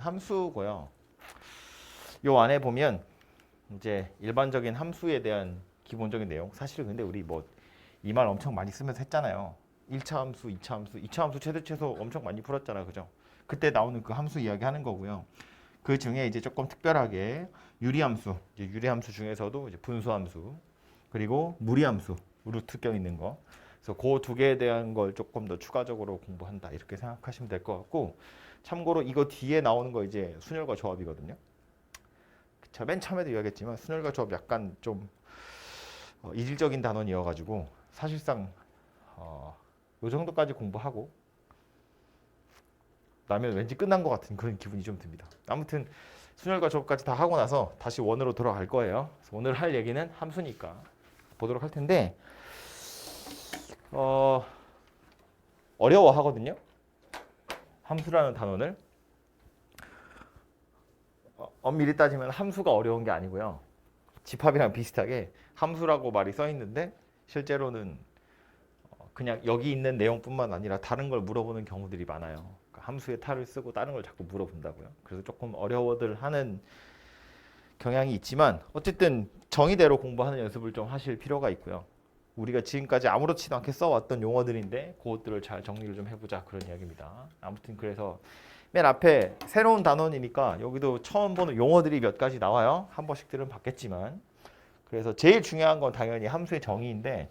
함수고요. 요 안에 보면 이제 일반적인 함수에 대한 기본적인 내용. 사실 근데 우리 뭐 이 말 엄청 많이 쓰면서 했잖아요. 1차 함수, 2차 함수, 2차 함수 최대 최소 엄청 많이 풀었잖아. 그죠? 그때 나오는 그 함수 이야기 하는 거고요. 그 중에 이제 조금 특별하게 유리함수, 이제 유리함수 중에서도 이제 분수함수, 그리고 무리함수로 특경 있는 거. 그래서 그 두 개에 대한 걸 조금 더 추가적으로 공부한다. 이렇게 생각하시면 될 것 같고, 참고로 이거 뒤에 나오는 거 이제 순열과 조합이거든요. 제가 맨 처음에도 이야기했지만 순열과 조합 약간 좀 이질적인 단원이어가지고 사실상 요 정도까지 공부하고 나면 왠지 끝난 것 같은 그런 기분이 좀 듭니다. 아무튼 순열과 조합까지 다 하고 나서 다시 원으로 돌아갈 거예요. 그래서 오늘 할 얘기는 함수니까 보도록 할 텐데 어려워하거든요. 함수라는 단원을 엄밀히 따지면 함수가 어려운 게 아니고요. 집합이랑 비슷하게 함수라고 말이 써 있는데 실제로는 그냥 여기 있는 내용뿐만 아니라 다른 걸 물어보는 경우들이 많아요. 그러니까 함수의 탈을 쓰고 다른 걸 자꾸 물어본다고요. 그래서 조금 어려워들 하는 경향이 있지만 어쨌든 정의대로 공부하는 연습을 좀 하실 필요가 있고요. 우리가 지금까지 아무렇지도 않게 써왔던 용어들인데 그것들을 잘 정리를 좀 해보자 그런 이야기입니다. 아무튼 그래서 맨 앞에 새로운 단원이니까 여기도 처음 보는 용어들이 몇 가지 나와요. 한 번씩들은 봤겠지만 그래서 제일 중요한 건 당연히 함수의 정의인데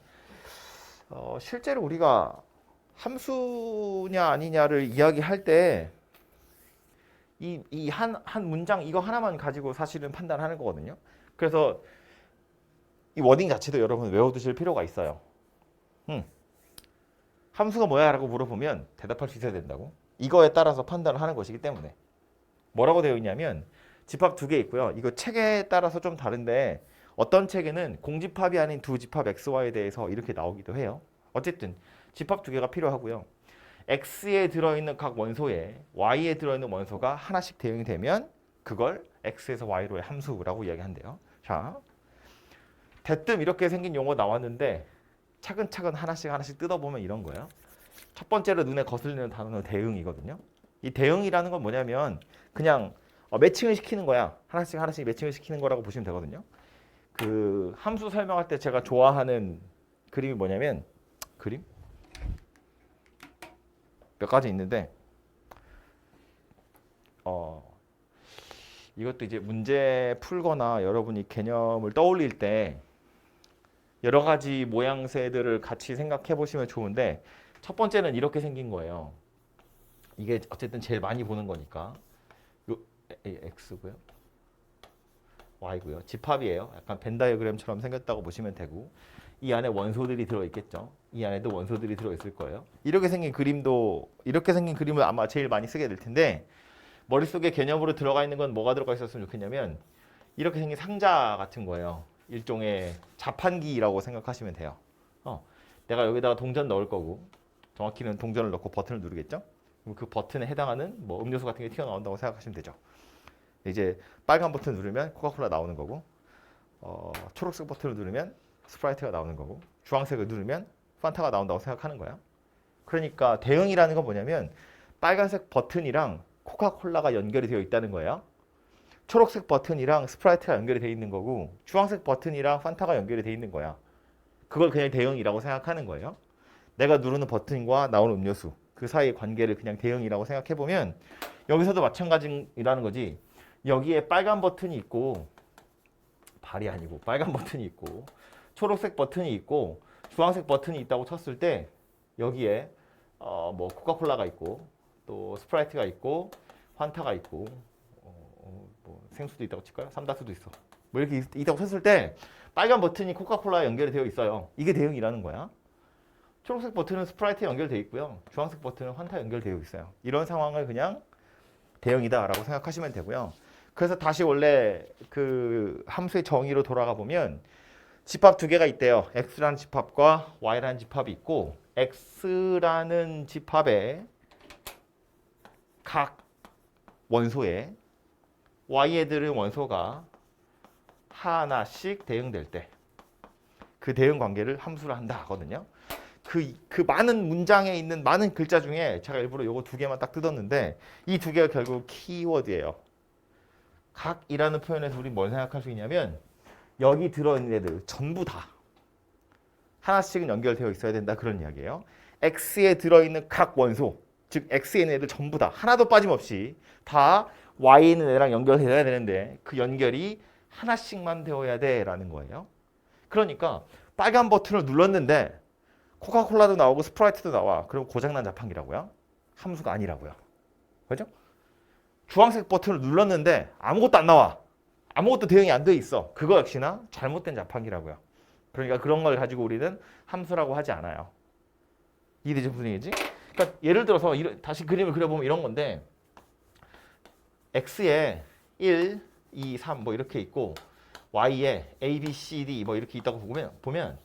실제로 우리가 함수냐 아니냐를 이야기할 때 이 한 문장 이거 하나만 가지고 사실은 판단하는 거거든요. 그래서 이 워딩 자체도 여러분 외워두실 필요가 있어요. 함수가 뭐야? 라고 물어보면 대답할 수 있어야 된다고. 이거에 따라서 판단을 하는 것이기 때문에. 뭐라고 되어 있냐면 집합 두 개 있고요. 이거 책에 따라서 좀 다른데 어떤 책에는 공집합이 아닌 두 집합 xy에 대해서 이렇게 나오기도 해요. 어쨌든 집합 두 개가 필요하고요. x에 들어있는 각 원소에 y에 들어있는 원소가 하나씩 대응이 되면 그걸 x에서 y로의 함수라고 이야기한대요. 자, 대뜸 이렇게 생긴 용어 나왔는데 차근차근 하나씩 뜯어보면 이런 거예요. 첫 번째로 눈에 거슬리는 단어는 대응이거든요. 이 대응이라는 건 뭐냐면 그냥 매칭을 시키는 거야. 하나씩 매칭을 시키는 거라고 보시면 되거든요. 그 함수 설명할 때 제가 좋아하는 그림이 뭐냐면 그림? 몇 가지 있는데 이것도 이제 문제 풀거나 여러분이 개념을 떠올릴 때 여러 가지 모양새들을 같이 생각해 보시면 좋은데 첫 번째는 이렇게 생긴 거예요. 이게 어쨌든 제일 많이 보는 거니까 요 x고요. y고요. 집합이에요. 약간 벤 다이어그램처럼 생겼다고 보시면 되고 이 안에 원소들이 들어있겠죠. 이 안에도 원소들이 들어있을 거예요. 이렇게 생긴 그림을 아마 제일 많이 쓰게 될 텐데 머릿속에 개념으로 들어가 있는 건 뭐가 들어가 있었으면 좋겠냐면 이렇게 생긴 상자 같은 거예요. 일종의 자판기라고 생각하시면 돼요. 내가 여기다가 동전 넣을 거고 정확히는 동전을 넣고 버튼을 누르겠죠. 그럼 그 버튼에 해당하는 뭐 음료수 같은 게 튀어나온다고 생각하시면 되죠. 이제 빨간 버튼 누르면 코카콜라 나오는 거고 초록색 버튼을 누르면 스프라이트가 나오는 거고 주황색을 누르면 판타가 나온다고 생각하는 거야. 그러니까 대응이라는 건 뭐냐면 빨간색 버튼이랑 코카콜라가 연결이 되어 있다는 거예요. 초록색 버튼이랑 스프라이트가 연결이 되어 있는 거고 주황색 버튼이랑 판타가 연결이 되어 있는 거야. 그걸 그냥 대응이라고 생각하는 거예요. 내가 누르는 버튼과 나오는 음료수 그 사이의 관계를 그냥 대응이라고 생각해보면 여기서도 마찬가지라는 거지. 여기에 빨간 버튼이 있고 발이 아니고 빨간 버튼이 있고 초록색 버튼이 있고 주황색 버튼이 있다고 쳤을 때 여기에 뭐 코카콜라가 있고 또 스프라이트가 있고 환타가 있고 뭐 생수도 있다고 칠까요? 삼다수도 있어. 뭐 이렇게 있다고 쳤을 때 빨간 버튼이 코카콜라에 연결이 되어 있어요. 이게 대응이라는 거야. 초록색 버튼은 스프라이트에 연결되어 있고요. 주황색 버튼은 환타에 연결되어 있어요. 이런 상황을 그냥 대응이다라고 생각하시면 되고요. 그래서 다시 원래 그 함수의 정의로 돌아가 보면 집합 두 개가 있대요. x라는 집합과 y라는 집합이 있고 x라는 집합의 각 원소에 y에 들은 원소가 하나씩 대응될 때 그 대응 관계를 함수로 한다 하거든요. 그 많은 문장에 있는 많은 글자 중에 제가 일부러 요거 두 개만 딱 뜯었는데 이 두 개가 결국 키워드예요. 각이라는 표현에서 우리 뭘 생각할 수 있냐면 여기 들어있는 애들 전부 다 하나씩은 연결되어 있어야 된다 그런 이야기예요. X에 들어있는 각 원소, 즉 X에 있는 애들 전부 다 하나도 빠짐없이 다 Y에 있는 애랑 연결해야 되는데 그 연결이 하나씩만 되어야 돼라는 거예요. 그러니까 빨간 버튼을 눌렀는데 코카콜라도 나오고 스프라이트도 나와. 그럼 고장난 자판기라고요? 함수가 아니라고요. 그죠? 주황색 버튼을 눌렀는데 아무것도 안 나와. 아무것도 대응이 안 돼 있어. 그거 역시나 잘못된 자판기라고요. 그러니까 그런 걸 가지고 우리는 함수라고 하지 않아요. 이해되죠? 무슨 얘기지? 그러니까 예를 들어서 다시 그림을 그려보면 이런 건데 X에 1, 2, 3 뭐 이렇게 있고 Y에 A, B, C, D 뭐 이렇게 있다고 보면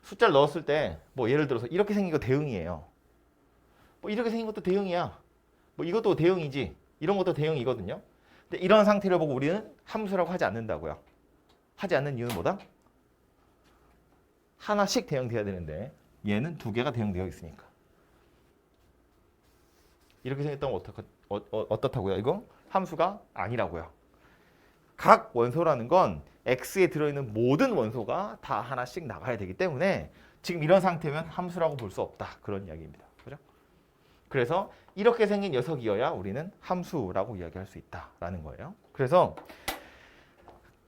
숫자를 넣었을 때 뭐 예를 들어서 이렇게 생긴 거 대응이에요. 뭐 이렇게 생긴 것도 대응이야. 뭐 이것도 대응이지. 이런 것도 대응이거든요. 근데 이런 상태를 보고 우리는 함수라고 하지 않는다고요. 하지 않는 이유는 뭐다? 하나씩 대응돼야 되는데 얘는 두 개가 대응되어 있으니까. 이렇게 생겼다면 어떻다고요? 이거 함수가 아니라고요. 각 원소라는 건 X에 들어있는 모든 원소가 다 하나씩 나가야 되기 때문에 지금 이런 상태면 함수라고 볼 수 없다. 그런 이야기입니다. 그죠? 그래서 이렇게 생긴 녀석이어야 우리는 함수라고 이야기할 수 있다라는 거예요. 그래서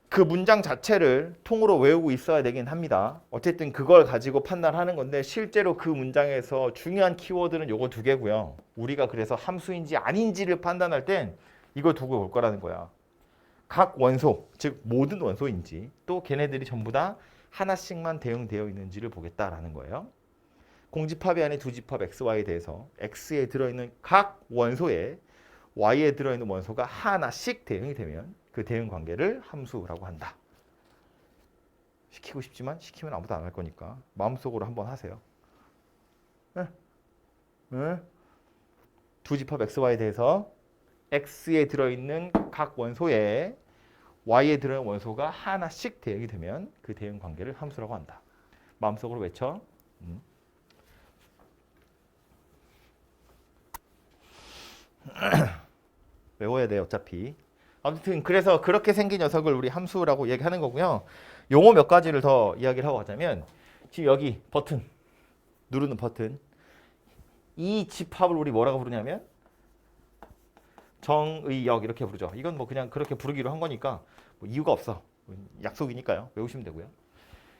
그 문장 자체를 통으로 외우고 있어야 되긴 합니다. 어쨌든 그걸 가지고 판단하는 건데 실제로 그 문장에서 중요한 키워드는 요거 두 개고요. 우리가 그래서 함수인지 아닌지를 판단할 땐 이걸 두고 볼 거라는 거야. 각 원소, 즉 모든 원소인지 또 걔네들이 전부 다 하나씩만 대응되어 있는지를 보겠다라는 거예요. 공집합이 아닌 두집합 XY에 대해서 X에 들어있는 각 원소에 Y에 들어있는 원소가 하나씩 대응이 되면 그 대응 관계를 함수라고 한다. 시키고 싶지만 시키면 아무도 안 할 거니까 마음속으로 한번 하세요. 두집합 XY에 대해서 X에 들어있는 각 원소에 Y에 들어있는 원소가 하나씩 대응이 되면 그 대응 관계를 함수라고 한다. 마음속으로 외쳐. 외워야 돼요, 어차피. 아무튼 그래서 그렇게 생긴 녀석을 우리 함수라고 얘기하는 거고요. 용어 몇 가지를 더 이야기를 하고 가자면 지금 여기 버튼, 누르는 버튼. 이 집합을 우리 뭐라고 부르냐면 정의역 이렇게 부르죠. 이건 뭐 그냥 그렇게 부르기로 한 거니까 뭐 이유가 없어. 약속이니까요. 외우시면 되고요.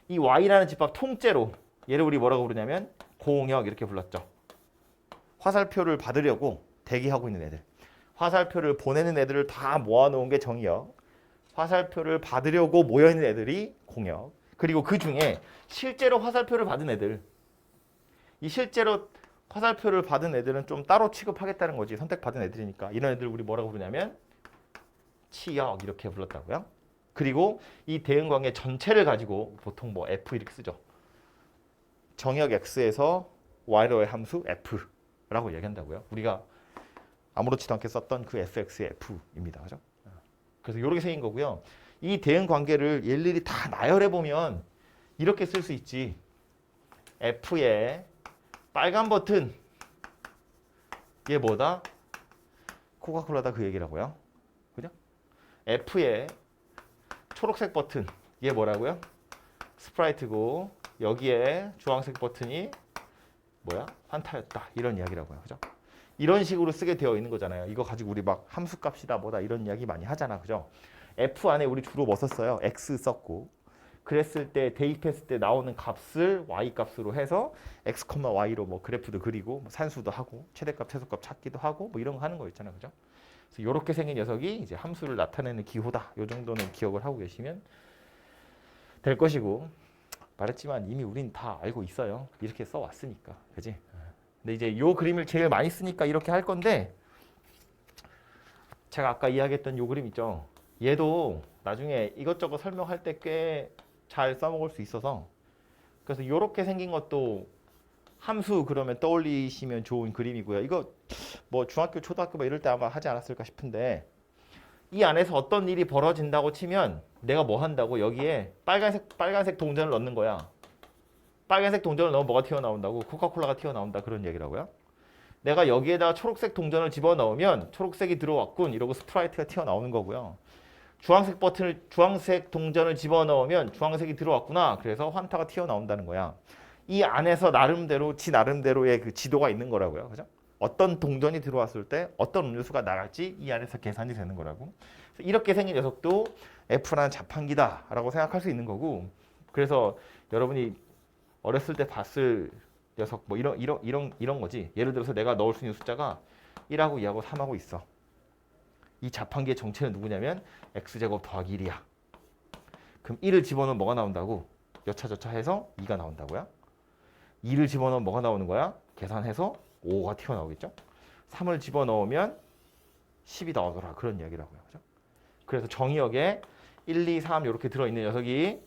이 Y라는 집합 통째로 얘를 우리 뭐라고 부르냐면 공역 이렇게 불렀죠. 화살표를 받으려고 대기하고 있는 애들. 화살표를 보내는 애들을 다 모아놓은 게 정의역. 화살표를 받으려고 모여있는 애들이 공역. 그리고 그 중에 실제로 화살표를 받은 애들. 이 실제로 화살표를 받은 애들은 좀 따로 취급하겠다는 거지. 선택받은 애들이니까. 이런 애들 우리 뭐라고 부르냐면 치역 이렇게 불렀다고요. 그리고 이 대응관계 전체를 가지고 보통 뭐 F 이렇게 쓰죠. 정역 X에서 Y로의 함수 F라고 얘기한다고요. 우리가 아무렇지도 않게 썼던 그 fx의 f입니다. 그죠? 그래서 이렇게 생긴 거고요. 이 대응 관계를 일일이 다 나열해 보면 이렇게 쓸 수 있지. f의 빨간 버튼 얘 뭐다? 코카콜라다 그 얘기라고요. 그죠? f의 초록색 버튼 얘 뭐라고요? 스프라이트고 여기에 주황색 버튼이 뭐야? 환타였다. 이런 이야기라고요. 그죠? 이런 식으로 쓰게 되어 있는 거잖아요. 이거 가지고 우리 막 함수값이다 뭐다 이런 이야기 많이 하잖아. 그죠? F 안에 우리 주로 뭐 썼어요? X 썼고 그랬을 때 대입했을 때 나오는 값을 Y 값으로 해서 X, Y로 뭐 그래프도 그리고 뭐 산수도 하고 최대값, 최소값 찾기도 하고 뭐 이런 거 하는 거 있잖아요. 그죠? 그래서 이렇게 생긴 녀석이 이제 함수를 나타내는 기호다. 이 정도는 기억을 하고 계시면 될 것이고 말했지만 이미 우린 다 알고 있어요. 이렇게 써왔으니까. 그지? 근데 이제 이 그림을 제일 많이 쓰니까 이렇게 할 건데 제가 아까 이야기했던 이 그림 있죠. 얘도 나중에 이것저것 설명할 때 꽤 잘 써먹을 수 있어서 그래서 이렇게 생긴 것도 함수 그러면 떠올리시면 좋은 그림이고요. 이거 뭐 중학교, 초등학교 뭐 이럴 때 아마 하지 않았을까 싶은데 이 안에서 어떤 일이 벌어진다고 치면 내가 뭐 한다고 여기에 빨간색 동전을 넣는 거야. 빨간색 동전을 넣으면 뭐가 튀어나온다고? 코카콜라가 튀어나온다 그런 얘기라고요. 내가 여기에다가 초록색 동전을 집어넣으면 초록색이 들어왔군 이러고 스프라이트가 튀어나오는 거고요. 주황색 동전을 집어넣으면 주황색이 들어왔구나. 그래서 환타가 튀어나온다는 거야. 이 안에서 지 나름대로의 그 지도가 있는 거라고요. 그죠? 어떤 동전이 들어왔을 때 어떤 음료수가 나갈지 이 안에서 계산이 되는 거라고. 이렇게 생긴 녀석도 F라는 자판기다라고 생각할 수 있는 거고. 그래서 여러분이 어렸을 때 봤을 녀석 뭐 이런 거지. 예를 들어서 내가 넣을 수 있는 숫자가 1하고 2하고 3하고 있어. 이 자판기의 정체는 누구냐면 x제곱 더하기 1이야. 그럼 1을 집어넣으면 뭐가 나온다고? 여차저차 해서 2가 나온다고요? 2를 집어넣으면 뭐가 나오는 거야? 계산해서 5가 튀어나오겠죠? 3을 집어넣으면 10이 나오더라. 그런 이야기라고요. 그죠? 그래서 정의역에 1, 2, 3 이렇게 들어있는 녀석이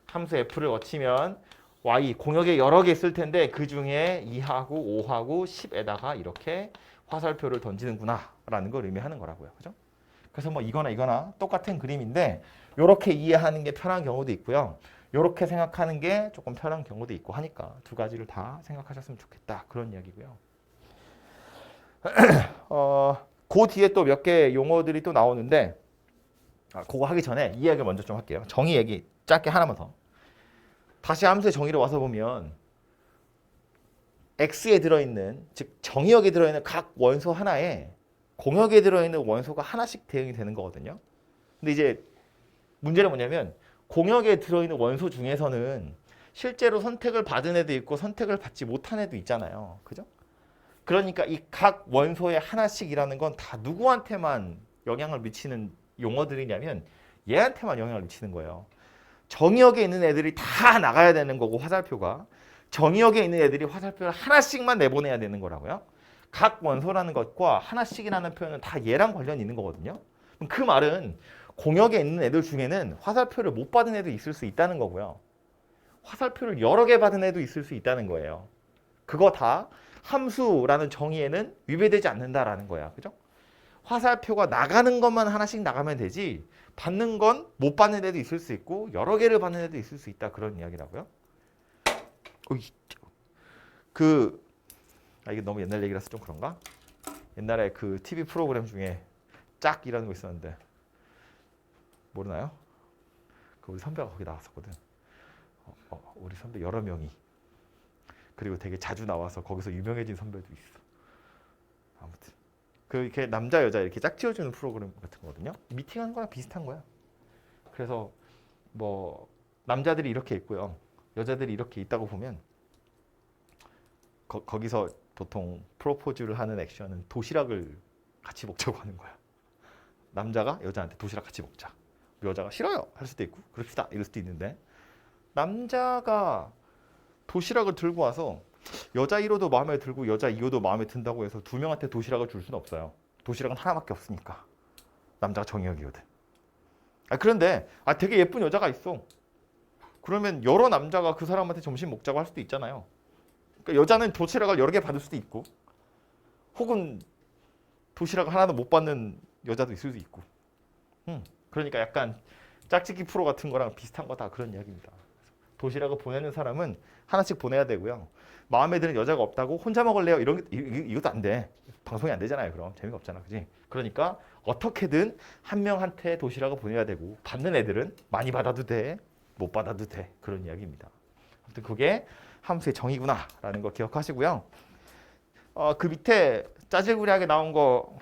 함수 f를 거치면 y 공역에 여러 개 있을 텐데 그 중에 2하고 5하고 10에다가 이렇게 화살표를 던지는구나 라는 걸 의미하는 거라고요. 그죠? 그래서 뭐 이거나 똑같은 그림인데 이렇게 이해하는 게 편한 경우도 있고요. 이렇게 생각하는 게 조금 편한 경우도 있고 하니까 두 가지를 다 생각하셨으면 좋겠다. 그런 이야기고요. 그 뒤에 또 몇 개 용어들이 또 나오는데 그거 하기 전에 이 이야기 먼저 좀 할게요. 정의 얘기 짧게 하나만 더. 다시 함수의 정의로 와서 보면 X에 들어있는, 즉 정의역에 들어있는 각 원소 하나에 공역에 들어있는 원소가 하나씩 대응이 되는 거거든요. 근데 이제 문제는 뭐냐면 공역에 들어있는 원소 중에서는 실제로 선택을 받은 애도 있고 선택을 받지 못한 애도 있잖아요. 그죠? 그러니까 이 각 원소에 하나씩이라는 건 다 누구한테만 영향을 미치는 용어들이냐면 얘한테만 영향을 미치는 거예요. 정의역에 있는 애들이 다 나가야 되는 거고 화살표가 정의역에 있는 애들이 화살표를 하나씩만 내보내야 되는 거라고요. 각 원소라는 것과 하나씩이라는 표현은 다 얘랑 관련이 있는 거거든요. 그럼 그 말은 공역에 있는 애들 중에는 화살표를 못 받은 애도 있을 수 있다는 거고요. 화살표를 여러 개 받은 애도 있을 수 있다는 거예요. 그거 다 함수라는 정의에는 위배되지 않는다라는 거야. 그죠? 화살표가 나가는 것만 하나씩 나가면 되지 받는 건 못 받는 애도 있을 수 있고 여러 개를 받는 애도 있을 수 있다. 그런 이야기라고요. 이게 너무 옛날 얘기라서 좀 그런가? 옛날에 그 TV 프로그램 중에 짝이라는 거 있었는데 모르나요? 우리 선배가 거기 나왔었거든. 우리 선배 여러 명이. 그리고 되게 자주 나와서 거기서 유명해진 선배도 있어. 아무튼 이렇게 남자 여자 이렇게 짝지어주는 프로그램 같은 거거든요. 미팅하는 거랑 비슷한 거야. 그래서 뭐 남자들이 이렇게 있고요, 여자들이 이렇게 있다고 보면 거기서 보통 프로포즈를 하는 액션은 도시락을 같이 먹자고 하는 거야. 남자가 여자한테 도시락 같이 먹자. 여자가 싫어요 할 수도 있고 그럽시다 이럴 수도 있는데 남자가 도시락을 들고 와서 여자 1호도 마음에 들고 여자 2호도 마음에 든다고 해서 두 명한테 도시락을 줄 수는 없어요. 도시락은 하나밖에 없으니까. 남자가 정의역이거든. 그런데 되게 예쁜 여자가 있어. 그러면 여러 남자가 그 사람한테 점심 먹자고 할 수도 있잖아요. 그러니까 여자는 도시락을 여러 개 받을 수도 있고 혹은 도시락을 하나도 못 받는 여자도 있을 수 있고 그러니까 약간 짝짓기 프로 같은 거랑 비슷한 거다 그런 이야기입니다. 도시락을 보내는 사람은 하나씩 보내야 되고요. 마음에 드는 여자가 없다고 혼자 먹을래요? 이것도 안 돼. 방송이 안 되잖아요. 그럼 재미가 없잖아. 그지? 그러니까 어떻게든 한 명한테 도시락을 보내야 되고 받는 애들은 많이 받아도 돼. 못 받아도 돼. 그런 이야기입니다. 아무튼 그게 함수의 정의구나라는 거 기억하시고요. 그 밑에 짜질구리하게 나온 거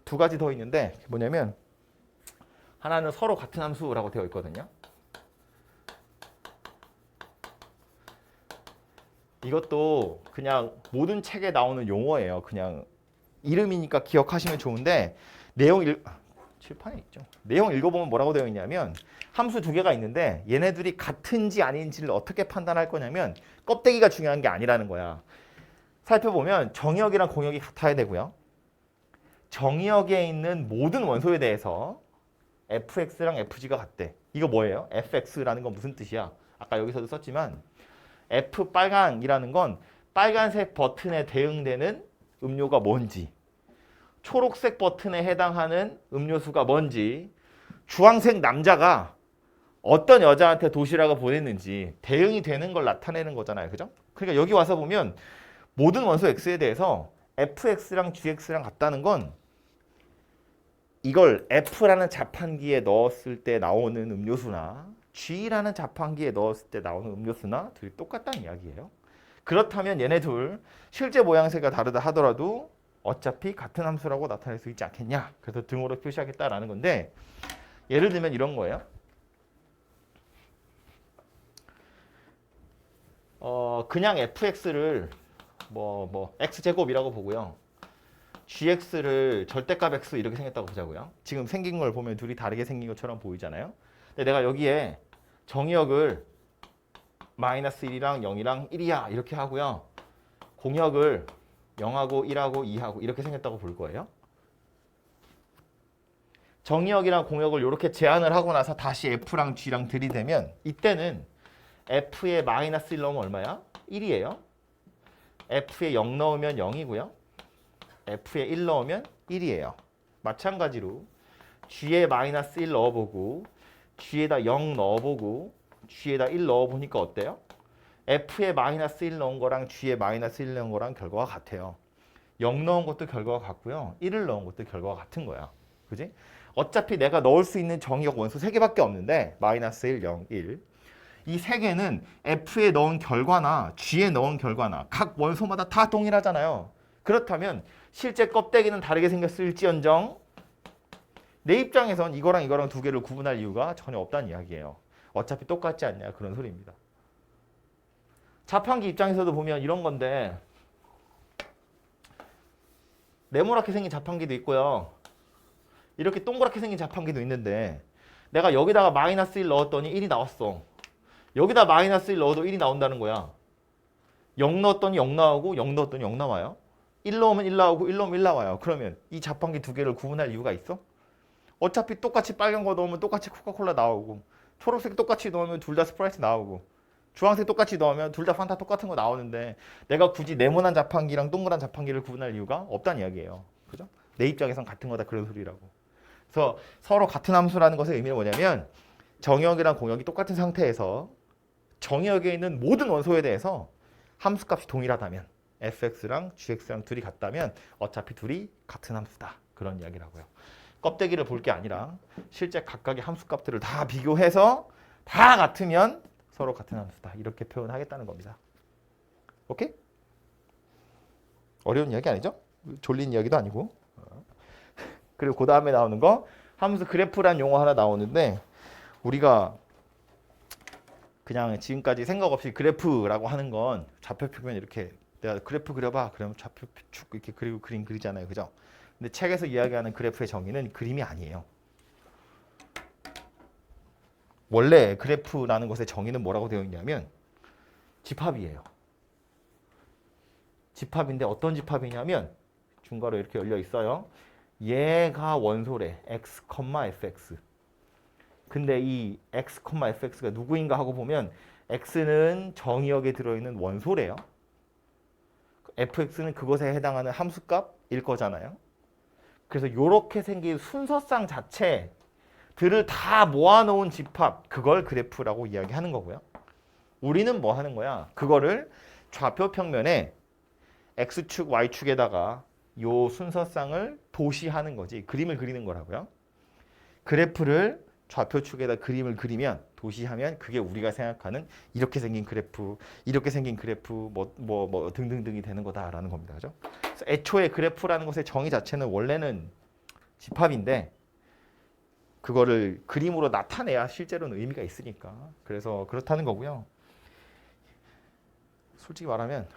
두 가지 더 있는데 뭐냐면 하나는 서로 같은 함수라고 되어 있거든요. 이것도 그냥 모든 책에 나오는 용어예요. 그냥 이름이니까 기억하시면 좋은데 칠판에 있죠. 내용 읽어보면 뭐라고 되어 있냐면 함수 두 개가 있는데 얘네들이 같은지 아닌지를 어떻게 판단할 거냐면 껍데기가 중요한 게 아니라는 거야. 살펴보면 정의역이랑 공역이 같아야 되고요. 정의역에 있는 모든 원소에 대해서 fx랑 fg가 같대. 이거 뭐예요? fx라는 건 무슨 뜻이야? 아까 여기서도 썼지만 F 빨강이라는 건 빨간색 버튼에 대응되는 음료가 뭔지, 초록색 버튼에 해당하는 음료수가 뭔지, 주황색 남자가 어떤 여자한테 도시락을 보냈는지 대응이 되는 걸 나타내는 거잖아요. 그죠? 그러니까 여기 와서 보면 모든 원소 x에 대해서 fx랑 gx랑 같다는 건 이걸 f라는 자판기에 넣었을 때 나오는 음료수나 g라는 자판기에 넣었을 때 나오는 음료수나 둘이 똑같다는 이야기예요. 그렇다면 얘네 둘 실제 모양새가 다르다 하더라도 어차피 같은 함수라고 나타낼 수 있지 않겠냐. 그래서 등호로 표시하겠다라는 건데 예를 들면 이런 거예요. 그냥 fx를 x제곱이라고 보고요. gx를 절대값 x 이렇게 생겼다고 보자고요. 지금 생긴 걸 보면 둘이 다르게 생긴 것처럼 보이잖아요. 근데 내가 여기에 정의역을 마이너스 1이랑 0이랑 1이야 이렇게 하고요. 공역을 0하고 1하고 2하고 이렇게 생겼다고 볼 거예요. 정의역이랑 공역을 이렇게 제한을 하고 나서 다시 f랑 g랑 들이대면 이때는 f에 마이너스 1 넣으면 얼마야? 1이에요. f에 0 넣으면 0이고요. f에 1 넣으면 1이에요. 마찬가지로 g에 마이너스 1 넣어보고 g에다 0 넣어보고 g에다 1 넣어보니까 어때요? f에 마이너스 1 넣은 거랑 g에 마이너스 1 넣은 거랑 결과가 같아요. 0 넣은 것도 결과가 같고요. 1을 넣은 것도 결과가 같은 거야. 그지? 어차피 내가 넣을 수 있는 정의역 원소 3개밖에 없는데 마이너스 1, 0, 1 이 3개는 F에 넣은 결과나 G에 넣은 결과나 각 원소마다 다 동일하잖아요. 그렇다면 실제 껍데기는 다르게 생겼을지언정 내 입장에선 이거랑 이거랑 두 개를 구분할 이유가 전혀 없다는 이야기예요. 어차피 똑같지 않냐 그런 소리입니다. 자판기 입장에서도 보면 이런 건데 네모나게 생긴 자판기도 있고요. 이렇게 동그랗게 생긴 자판기도 있는데 내가 여기다가 마이너스 1 넣었더니 1이 나왔어. 여기다 마이너스 1 넣어도 1이 나온다는 거야. 0 넣었더니 0 나오고 0 넣었더니 0 나와요. 1 넣으면 1 나오고 1 넣으면 1 나와요. 그러면 이 자판기 두 개를 구분할 이유가 있어? 어차피 똑같이 빨간 거 넣으면 똑같이 코카콜라 나오고 초록색 똑같이 넣으면 둘 다 스프라이트 나오고 주황색 똑같이 넣으면 둘 다 판타 똑같은 거 나오는데 내가 굳이 네모난 자판기랑 동그란 자판기를 구분할 이유가 없다는 이야기예요. 그죠? 내 입장에선 같은 거다 그런 소리라고. 그래서 서로 같은 함수라는 것의 의미는 뭐냐면 정의역이랑 공역이 똑같은 상태에서 정의역에 있는 모든 원소에 대해서 함수값이 동일하다면 fx랑 gx랑 둘이 같다면 어차피 둘이 같은 함수다. 그런 이야기라고요. 껍데기를 볼 게 아니라 실제 각각의 함수값들을 다 비교해서 다 같으면 서로 같은 함수다. 이렇게 표현하겠다는 겁니다. 오케이? 어려운 이야기 아니죠? 졸린 이야기도 아니고. 그리고 그 다음에 나오는 거 함수 그래프란 용어 하나 나오는데 우리가 그냥 지금까지 생각 없이 그래프라고 하는 건 좌표표면 이렇게 내가 그래프 그려봐 그러면 좌표 축 이렇게 그리고 그림 그리잖아요. 그죠? 근데 책에서 이야기하는 그래프의 정의는 그림이 아니에요. 원래 그래프라는 것의 정의는 뭐라고 되어 있냐면 집합이에요. 집합인데 어떤 집합이냐면 중괄호 이렇게 열려 있어요. 얘가 원소래. x, fx. 근데 이 x, fx가 누구인가 하고 보면 x는 정의역에 들어있는 원소래요. fx는 그것에 해당하는 함수값일 거잖아요. 그래서 이렇게 생긴 순서상 자체들을 다 모아놓은 집합, 그걸 그래프라고 이야기하는 거고요. 우리는 뭐 하는 거야? 그거를 좌표 평면에 x축, y축에다가 요 순서상을 도시하는 거지. 그림을 그리는 거라고요. 그래프를 좌표축에다 그림을 그리면 도시하면 그게 우리가 생각하는 이렇게 생긴 그래프, 이렇게 생긴 그래프 뭐 등등등이 되는 거다라는 겁니다. 그죠? 그래서 애초에 그래프라는 것의 정의 자체는 원래는 집합인데 그거를 그림으로 나타내야 실제로는 의미가 있으니까. 그래서 그렇다는 거고요. 솔직히 말하면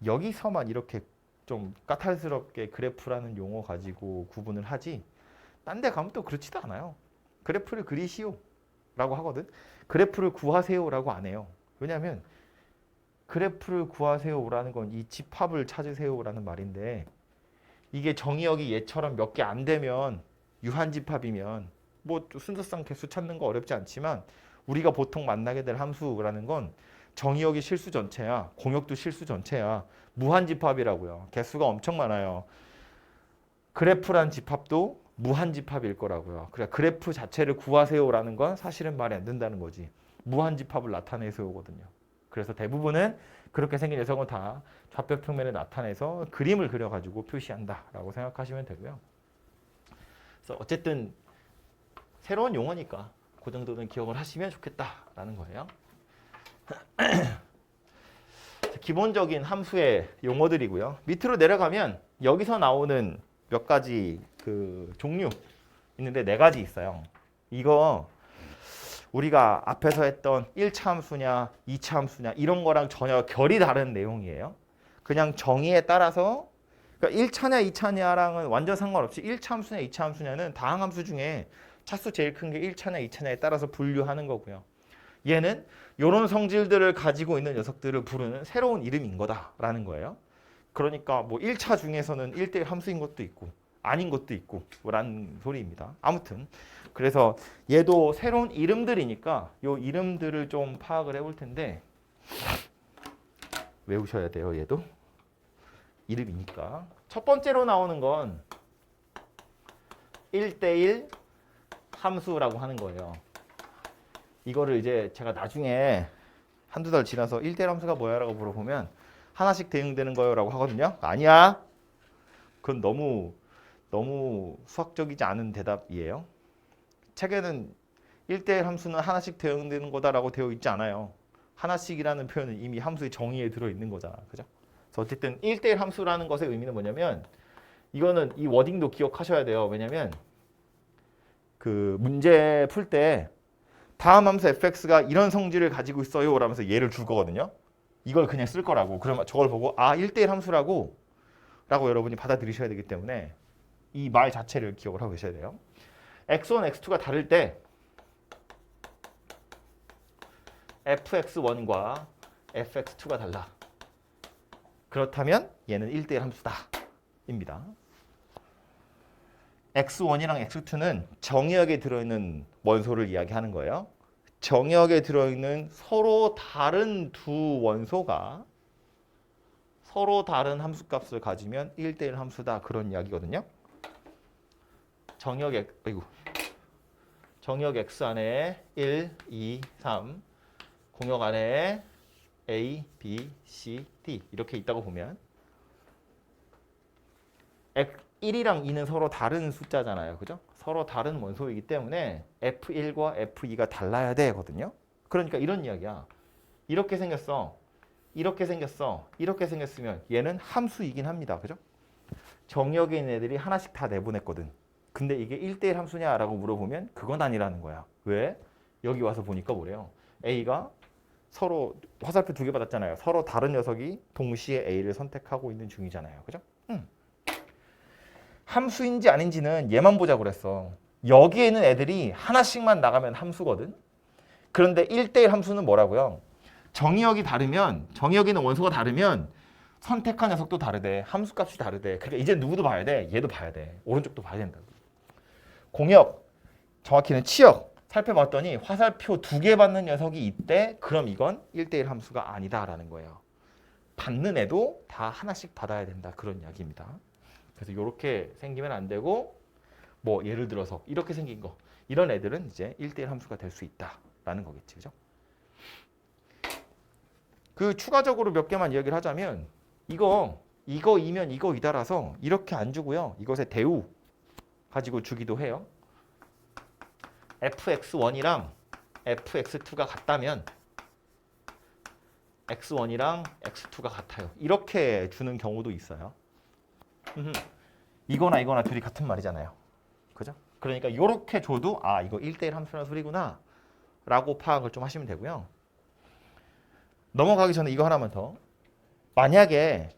여기서만 이렇게 좀 까탈스럽게 그래프라는 용어 가지고 구분을 하지 딴 데 가면 또 그렇지도 않아요. 그래프를 그리시오 라고 하거든. 그래프를 구하세요 라고 안 해요. 왜냐하면 그래프를 구하세요 라는 건 이 집합을 찾으세요 라는 말인데 이게 정의역이 얘처럼 몇 개 안 되면 유한집합이면 뭐 순서상 개수 찾는 거 어렵지 않지만 우리가 보통 만나게 될 함수라는 건 정의역이 실수 전체야. 공역도 실수 전체야. 무한집합이라고요. 개수가 엄청 많아요. 그래프란 집합도 무한집합일 거라고요. 그래 그래프 자체를 구하세요라는 건 사실은 말이 안 된다는 거지. 무한집합을 나타내세요거든요. 그래서 대부분은 그렇게 생긴 녀석은 다 좌표 평면을 나타내서 그림을 그려가지고 표시한다라고 생각하시면 되고요. 그래서 어쨌든 새로운 용어니까 그 정도는 기억을 하시면 좋겠다라는 거예요. 기본적인 함수의 용어들이고요. 밑으로 내려가면 여기서 나오는 몇 가지 그 종류 있는데 4가지 있어요. 이거 우리가 앞에서 했던 1차 함수냐 2차 함수냐 이런 거랑 전혀 결이 다른 내용이에요. 그냥 정의에 따라서 그러니까 1차냐 2차냐랑은 완전 상관없이 1차 함수냐 2차 함수냐는 다항함수 중에 차수 제일 큰 게 1차냐 2차냐에 따라서 분류하는 거고요. 얘는 이런 성질들을 가지고 있는 녀석들을 부르는 새로운 이름인 거다라는 거예요. 그러니까 뭐 1차 중에서는 1대1 함수인 것도 있고 아닌 것도 있고 라는 소리입니다. 아무튼 그래서 얘도 새로운 이름들이니까 요 이름들을 좀 파악을 해볼 텐데 외우셔야 돼요. 얘도 이름이니까. 첫 번째로 나오는 건 1대1 함수라고 하는 거예요. 이거를 이제 제가 나중에 한두 달 지나서 1대1 함수가 뭐야 라고 물어보면 하나씩 대응되는 거요 라고 하거든요. 아니야. 그건 너무 수학적이지 않은 대답이에요. 책에는 1대1 함수는 하나씩 대응되는 거다라고 되어 있지 않아요. 하나씩이라는 표현은 이미 함수의 정의에 들어있는 거잖아. 그죠? 그래서 어쨌든 1대1 함수라는 것의 의미는 뭐냐면 이거는 이 워딩도 기억하셔야 돼요. 왜냐면 그 문제 풀 때 다음 함수 fx가 이런 성질을 가지고 있어요 라면서 얘를 줄 거거든요. 이걸 그냥 쓸 거라고. 그러면 저걸 보고 1대1 함수라고 라고 여러분이 받아들이셔야 되기 때문에 이 말 자체를 기억을 하고 계셔야 돼요. x1, x2가 다를 때 fx1과 fx2가 달라. 그렇다면 얘는 1대1 함수다 입니다. x1이랑 x2는 정의역에 들어있는 원소를 이야기하는 거예요. 정의역에 들어있는 서로 다른 두 원소가 서로 다른 함수값을 가지면 1대1 함수다 그런 이야기거든요. 정의역 x 안에 1, 2, 3 공역 안에 A, B, C, D 이렇게 있다고 보면 1이랑 2는 서로 다른 숫자잖아요. 그죠? 서로 다른 원소이기 때문에 F1과 F2가 달라야 되거든요. 그러니까 이런 이야기야. 이렇게 생겼어. 이렇게 생겼어. 이렇게 생겼으면 얘는 함수이긴 합니다. 그죠? 정의역에 있는 애들이 하나씩 다 내보냈거든. 근데 이게 1대1 함수냐라고 물어보면 그건 아니라는 거야. 왜? 여기 와서 보니까 뭐래요? A가 서로 화살표 2개 받았잖아요. 서로 다른 녀석이 동시에 A를 선택하고 있는 중이잖아요. 그죠? 함수인지 아닌지는 얘만 보자고 그랬어. 여기에 있는 애들이 하나씩만 나가면 함수거든. 그런데 1대1 함수는 뭐라고요? 정의역이 다르면, 정의역에 있는 원소가 다르면 선택한 녀석도 다르대. 함수값이 다르대. 그러니까 이제 누구도 봐야 돼. 얘도 봐야 돼. 오른쪽도 봐야 된다. 공역, 정확히는 치역 살펴봤더니 화살표 2개 받는 녀석이 있대. 그럼 이건 1대1 함수가 아니다라는 거예요. 받는 애도 다 하나씩 받아야 된다. 그런 이야기입니다. 그래서 이렇게 생기면 안 되고 뭐 예를 들어서 이렇게 생긴 거 이런 애들은 이제 1대1 함수가 될 수 있다라는 거겠지. 그죠? 그 추가적으로 몇 개만 이야기를 하자면 이거이면 이거이다라서 이렇게 안 주고요. 이것의 대우 가지고 주기도 해요. fx1이랑 fx2가 같다면 x1이랑 x2가 같아요. 이렇게 주는 경우도 있어요. 이거나 둘이 같은 말이잖아요. 그죠? 그러니까 이렇게 줘도 이거 1대1 함수라는 소리구나 라고 파악을 좀 하시면 되고요. 넘어가기 전에 이거 하나만 더. 만약에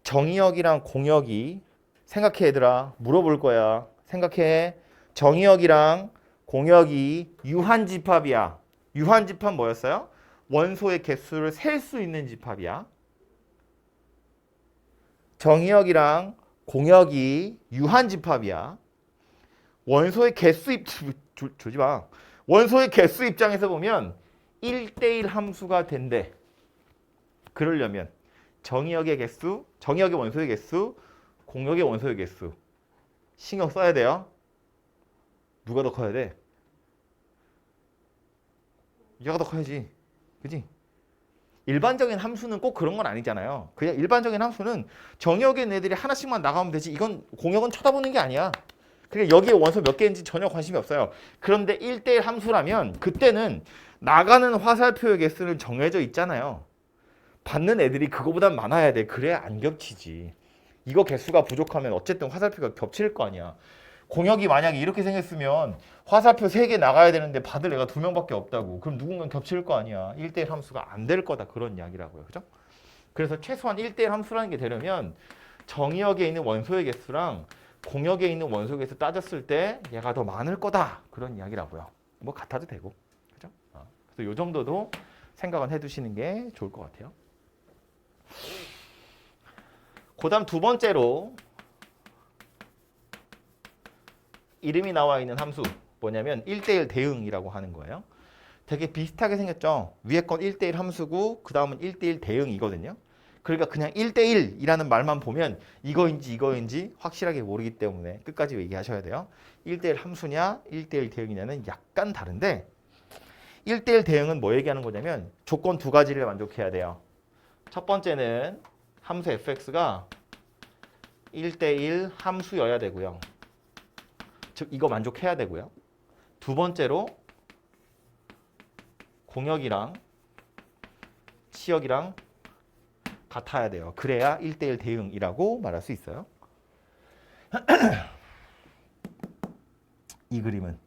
정의역이랑 공역이 생각해 얘들아 물어볼 거야. 생각해. 정의역이랑 공역이 유한집합이야. 유한집합 뭐였어요? 원소의 개수를 셀 수 있는 집합이야. 정의역이랑 공역이 유한집합이야. 원소의 개수 주지 마. 원소의 개수 입장에서 보면 1대1 함수가 된대. 그러려면 정의역의 개수, 정의역의 원소의 개수, 공역의 원소의 개수 신경 써야 돼요. 누가 더 커야 돼? 얘가 더 커야지. 그지? 일반적인 함수는 꼭 그런 건 아니잖아요. 그냥 일반적인 함수는 정의역에 있는 애들이 하나씩만 나가면 되지. 이건 공역은 쳐다보는 게 아니야. 그러니까 여기에 원소 몇 개인지 전혀 관심이 없어요. 그런데 1대1 함수라면 그때는 나가는 화살표의 개수는 정해져 있잖아요. 받는 애들이 그거보단 많아야 돼. 그래야 안 겹치지. 이거 개수가 부족하면 어쨌든 화살표가 겹칠 거 아니야. 공역이 만약에 이렇게 생겼으면 화살표 3개 나가야 되는데 받을 애가 2명밖에 없다고. 그럼 누군가 겹칠 거 아니야. 1대1 함수가 안 될 거다. 그런 이야기라고요. 그죠? 그래서 최소한 1대1 함수라는 게 되려면 정의역에 있는 원소의 개수랑 공역에 있는 원소 개수 따졌을 때 얘가 더 많을 거다. 그런 이야기라고요. 뭐 같아도 되고. 그죠? 그래서 요 정도도 생각은 해두시는 게 좋을 것 같아요. 그다음 두 번째로 이름이 나와 있는 함수 뭐냐면 1대1 대응이라고 하는 거예요. 되게 비슷하게 생겼죠. 위에 건 1대1 함수고 그 다음은 1대1 대응이거든요. 그러니까 그냥 1대1이라는 말만 보면 이거인지 확실하게 모르기 때문에 끝까지 얘기하셔야 돼요. 1대1 함수냐 1대1 대응이냐는 약간 다른데 1대1 대응은 뭐 얘기하는 거냐면 조건 두 가지를 만족해야 돼요. 첫 번째는 함수 fx가 1대1 함수여야 되고요. 즉 이거 만족해야 되고요. 두 번째로 공역이랑 치역이랑 같아야 돼요. 그래야 1대1 대응이라고 말할 수 있어요. 이 그림은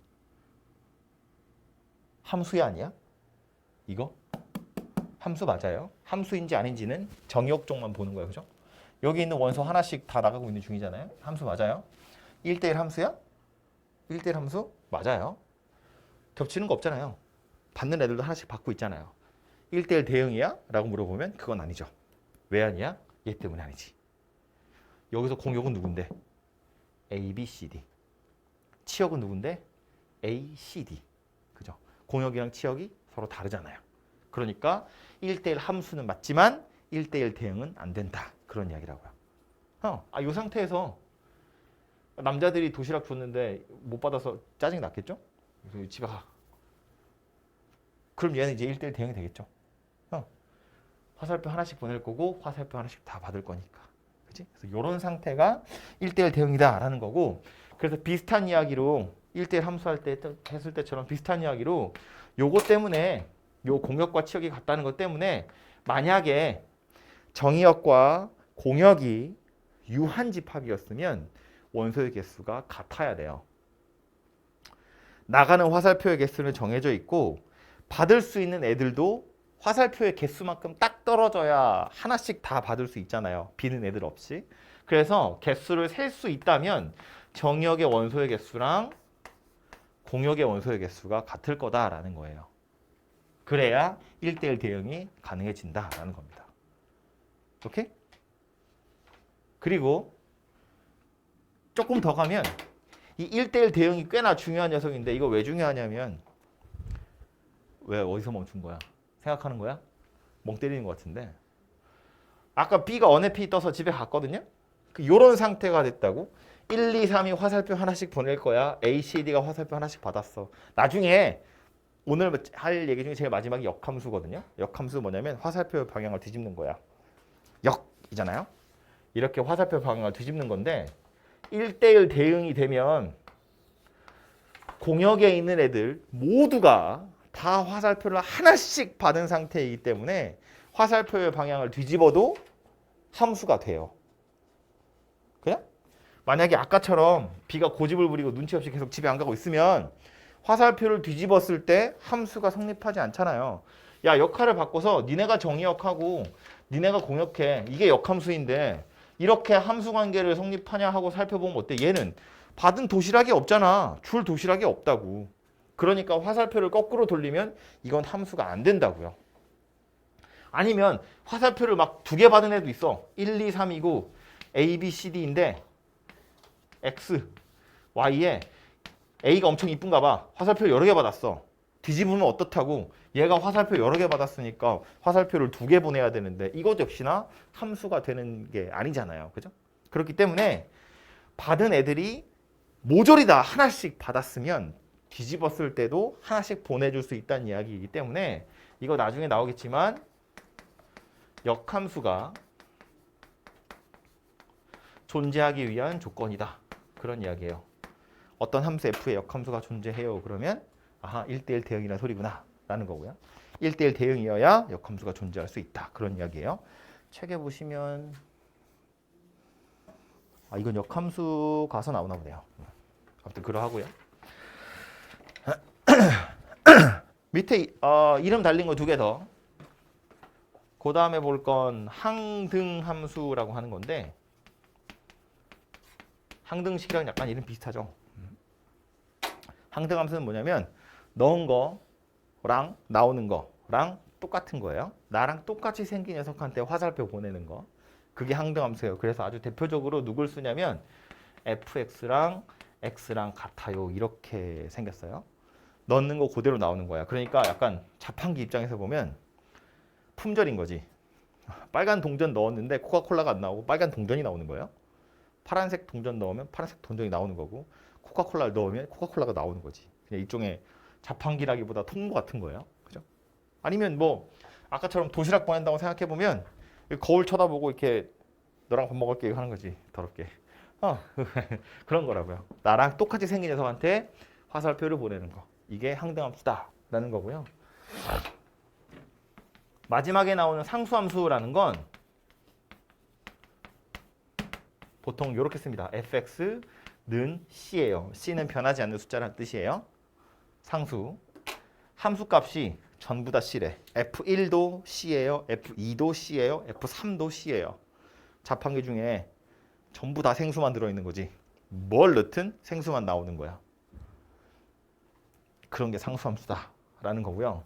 함수야 아니야? 이거? 함수 맞아요. 함수인지 아닌지는 정의역 쪽만 보는 거예요. 그죠? 여기 있는 원소 하나씩 다 나가고 있는 중이잖아요. 함수 맞아요. 1대1 함수야? 1대1 함수? 맞아요. 겹치는 거 없잖아요. 받는 애들도 하나씩 받고 있잖아요. 1대1 대응이야? 라고 물어보면 그건 아니죠. 왜 아니야? 얘 때문에 아니지. 여기서 공역은 누군데? A, B, C, D. 치역은 누군데? A, C, D. 그죠? 공역이랑 치역이 서로 다르잖아요. 그러니까 1대1 함수는 맞지만 1대1 대응은 안 된다. 그런 이야기라고요. 이 상태에서 남자들이 도시락 줬는데 못 받아서 짜증이 났겠죠? 그래서 집에 가. 그럼 얘는 이제 1대1 대응이 되겠죠. 화살표 하나씩 보낼 거고 화살표 하나씩 다 받을 거니까. 그치? 그래서 이런 상태가 1대1 대응이다라는 거고 그래서 비슷한 이야기로 1대1 함수할 때 했을 때처럼 비슷한 이야기로 요거 때문에 요 공역과 치역이 같다는 것 때문에 만약에 정의역과 공역이 유한집합이었으면 원소의 개수가 같아야 돼요. 나가는 화살표의 개수는 정해져 있고 받을 수 있는 애들도 화살표의 개수만큼 딱 떨어져야 하나씩 다 받을 수 있잖아요. 비는 애들 없이. 그래서 개수를 셀 수 있다면 정의역의 원소의 개수랑 공역의 원소의 개수가 같을 거다라는 거예요. 그래야 1대1 대응이 가능해진다라는 겁니다. 오케이? 그리고 조금 더 가면 이 1대1 대응이 꽤나 중요한 녀석인데 이거 왜 중요하냐면 왜 어디서 멈춘 거야? 생각하는 거야? 멍 때리는 것 같은데 아까 B가 언의 P 떠서 집에 갔거든요? 요런 상태가 됐다고 1, 2, 3이 화살표 하나씩 보낼 거야. A, C, D가 화살표 하나씩 받았어. 나중에 오늘 할 얘기 중에 제일 마지막이 역함수거든요. 역함수 뭐냐면 화살표 방향을 뒤집는 거야. 역이잖아요. 이렇게 화살표 방향을 뒤집는 건데 1대1 대응이 되면 공역에 있는 애들 모두가 다 화살표를 하나씩 받은 상태이기 때문에 화살표의 방향을 뒤집어도 함수가 돼요. 그냥? 만약에 아까처럼 B가 고집을 부리고 눈치 없이 계속 집에 안 가고 있으면 화살표를 뒤집었을 때 함수가 성립하지 않잖아요. 야, 역할을 바꿔서 니네가 정의역하고 니네가 공역해. 이게 역함수인데 이렇게 함수 관계를 성립하냐 하고 살펴보면 어때? 얘는 받은 도시락이 없잖아. 줄 도시락이 없다고. 그러니까 화살표를 거꾸로 돌리면 이건 함수가 안 된다고요. 아니면 화살표를 막 2개 받은 애도 있어. 1, 2, 3이고 A, B, C, D인데 X, Y에 A가 엄청 이쁜가 봐. 화살표 여러 개 받았어. 뒤집으면 어떻다고? 얘가 화살표 여러 개 받았으니까 화살표를 2개 보내야 되는데 이것 역시나 함수가 되는 게 아니잖아요. 그죠? 그렇기 때문에 받은 애들이 모조리 다 하나씩 받았으면 뒤집었을 때도 하나씩 보내줄 수 있다는 이야기이기 때문에 이거 나중에 나오겠지만 역함수가 존재하기 위한 조건이다. 그런 이야기예요. 어떤 함수 f의 역함수가 존재해요. 그러면 아하 1대1 대응이라는 소리구나 라는 거고요. 1대1 대응이어야 역함수가 존재할 수 있다. 그런 이야기예요. 책에 보시면 이건 역함수 가서 나오나 보네요. 아무튼 그러하고요. 밑에 이름 달린 거 두 개 더. 그 다음에 볼 건 항등함수라고 하는 건데 항등식이랑 약간 이름 비슷하죠. 항등함수는 뭐냐면 넣은 거랑 나오는 거랑 똑같은 거예요. 나랑 똑같이 생긴 녀석한테 화살표 보내는 거. 그게 항등함수예요. 그래서 아주 대표적으로 누굴 쓰냐면 fx랑 x랑 같아요. 이렇게 생겼어요. 넣는 거 그대로 나오는 거야. 그러니까 약간 자판기 입장에서 보면 품절인 거지. 빨간 동전 넣었는데 코카콜라가 안 나오고 빨간 동전이 나오는 거예요. 파란색 동전 넣으면 파란색 동전이 나오는 거고 코카콜라를 넣으면 코카콜라가 나오는 거지. 그냥 일종의 자판기라기보다 통보 같은 거예요. 그죠? 아니면 뭐 아까처럼 도시락 보낸다고 생각해 보면 거울 쳐다보고 이렇게 너랑 밥 먹을게 하는 거지. 더럽게. 그런 거라고요. 나랑 똑같이 생긴 녀석한테 화살표를 보내는 거. 이게 항등함수다라는 거고요. 마지막에 나오는 상수함수라는 건 보통 이렇게 씁니다. fx는 c예요. c는 변하지 않는 숫자라는 뜻이에요. 상수. 함수값이 전부 다 c래. f1도 c예요. f2도 c예요. f3도 c예요. 자판기 중에 전부 다 생수만 들어있는 거지. 뭘 넣든 생수만 나오는 거야. 그런 게 상수함수다라는 거고요.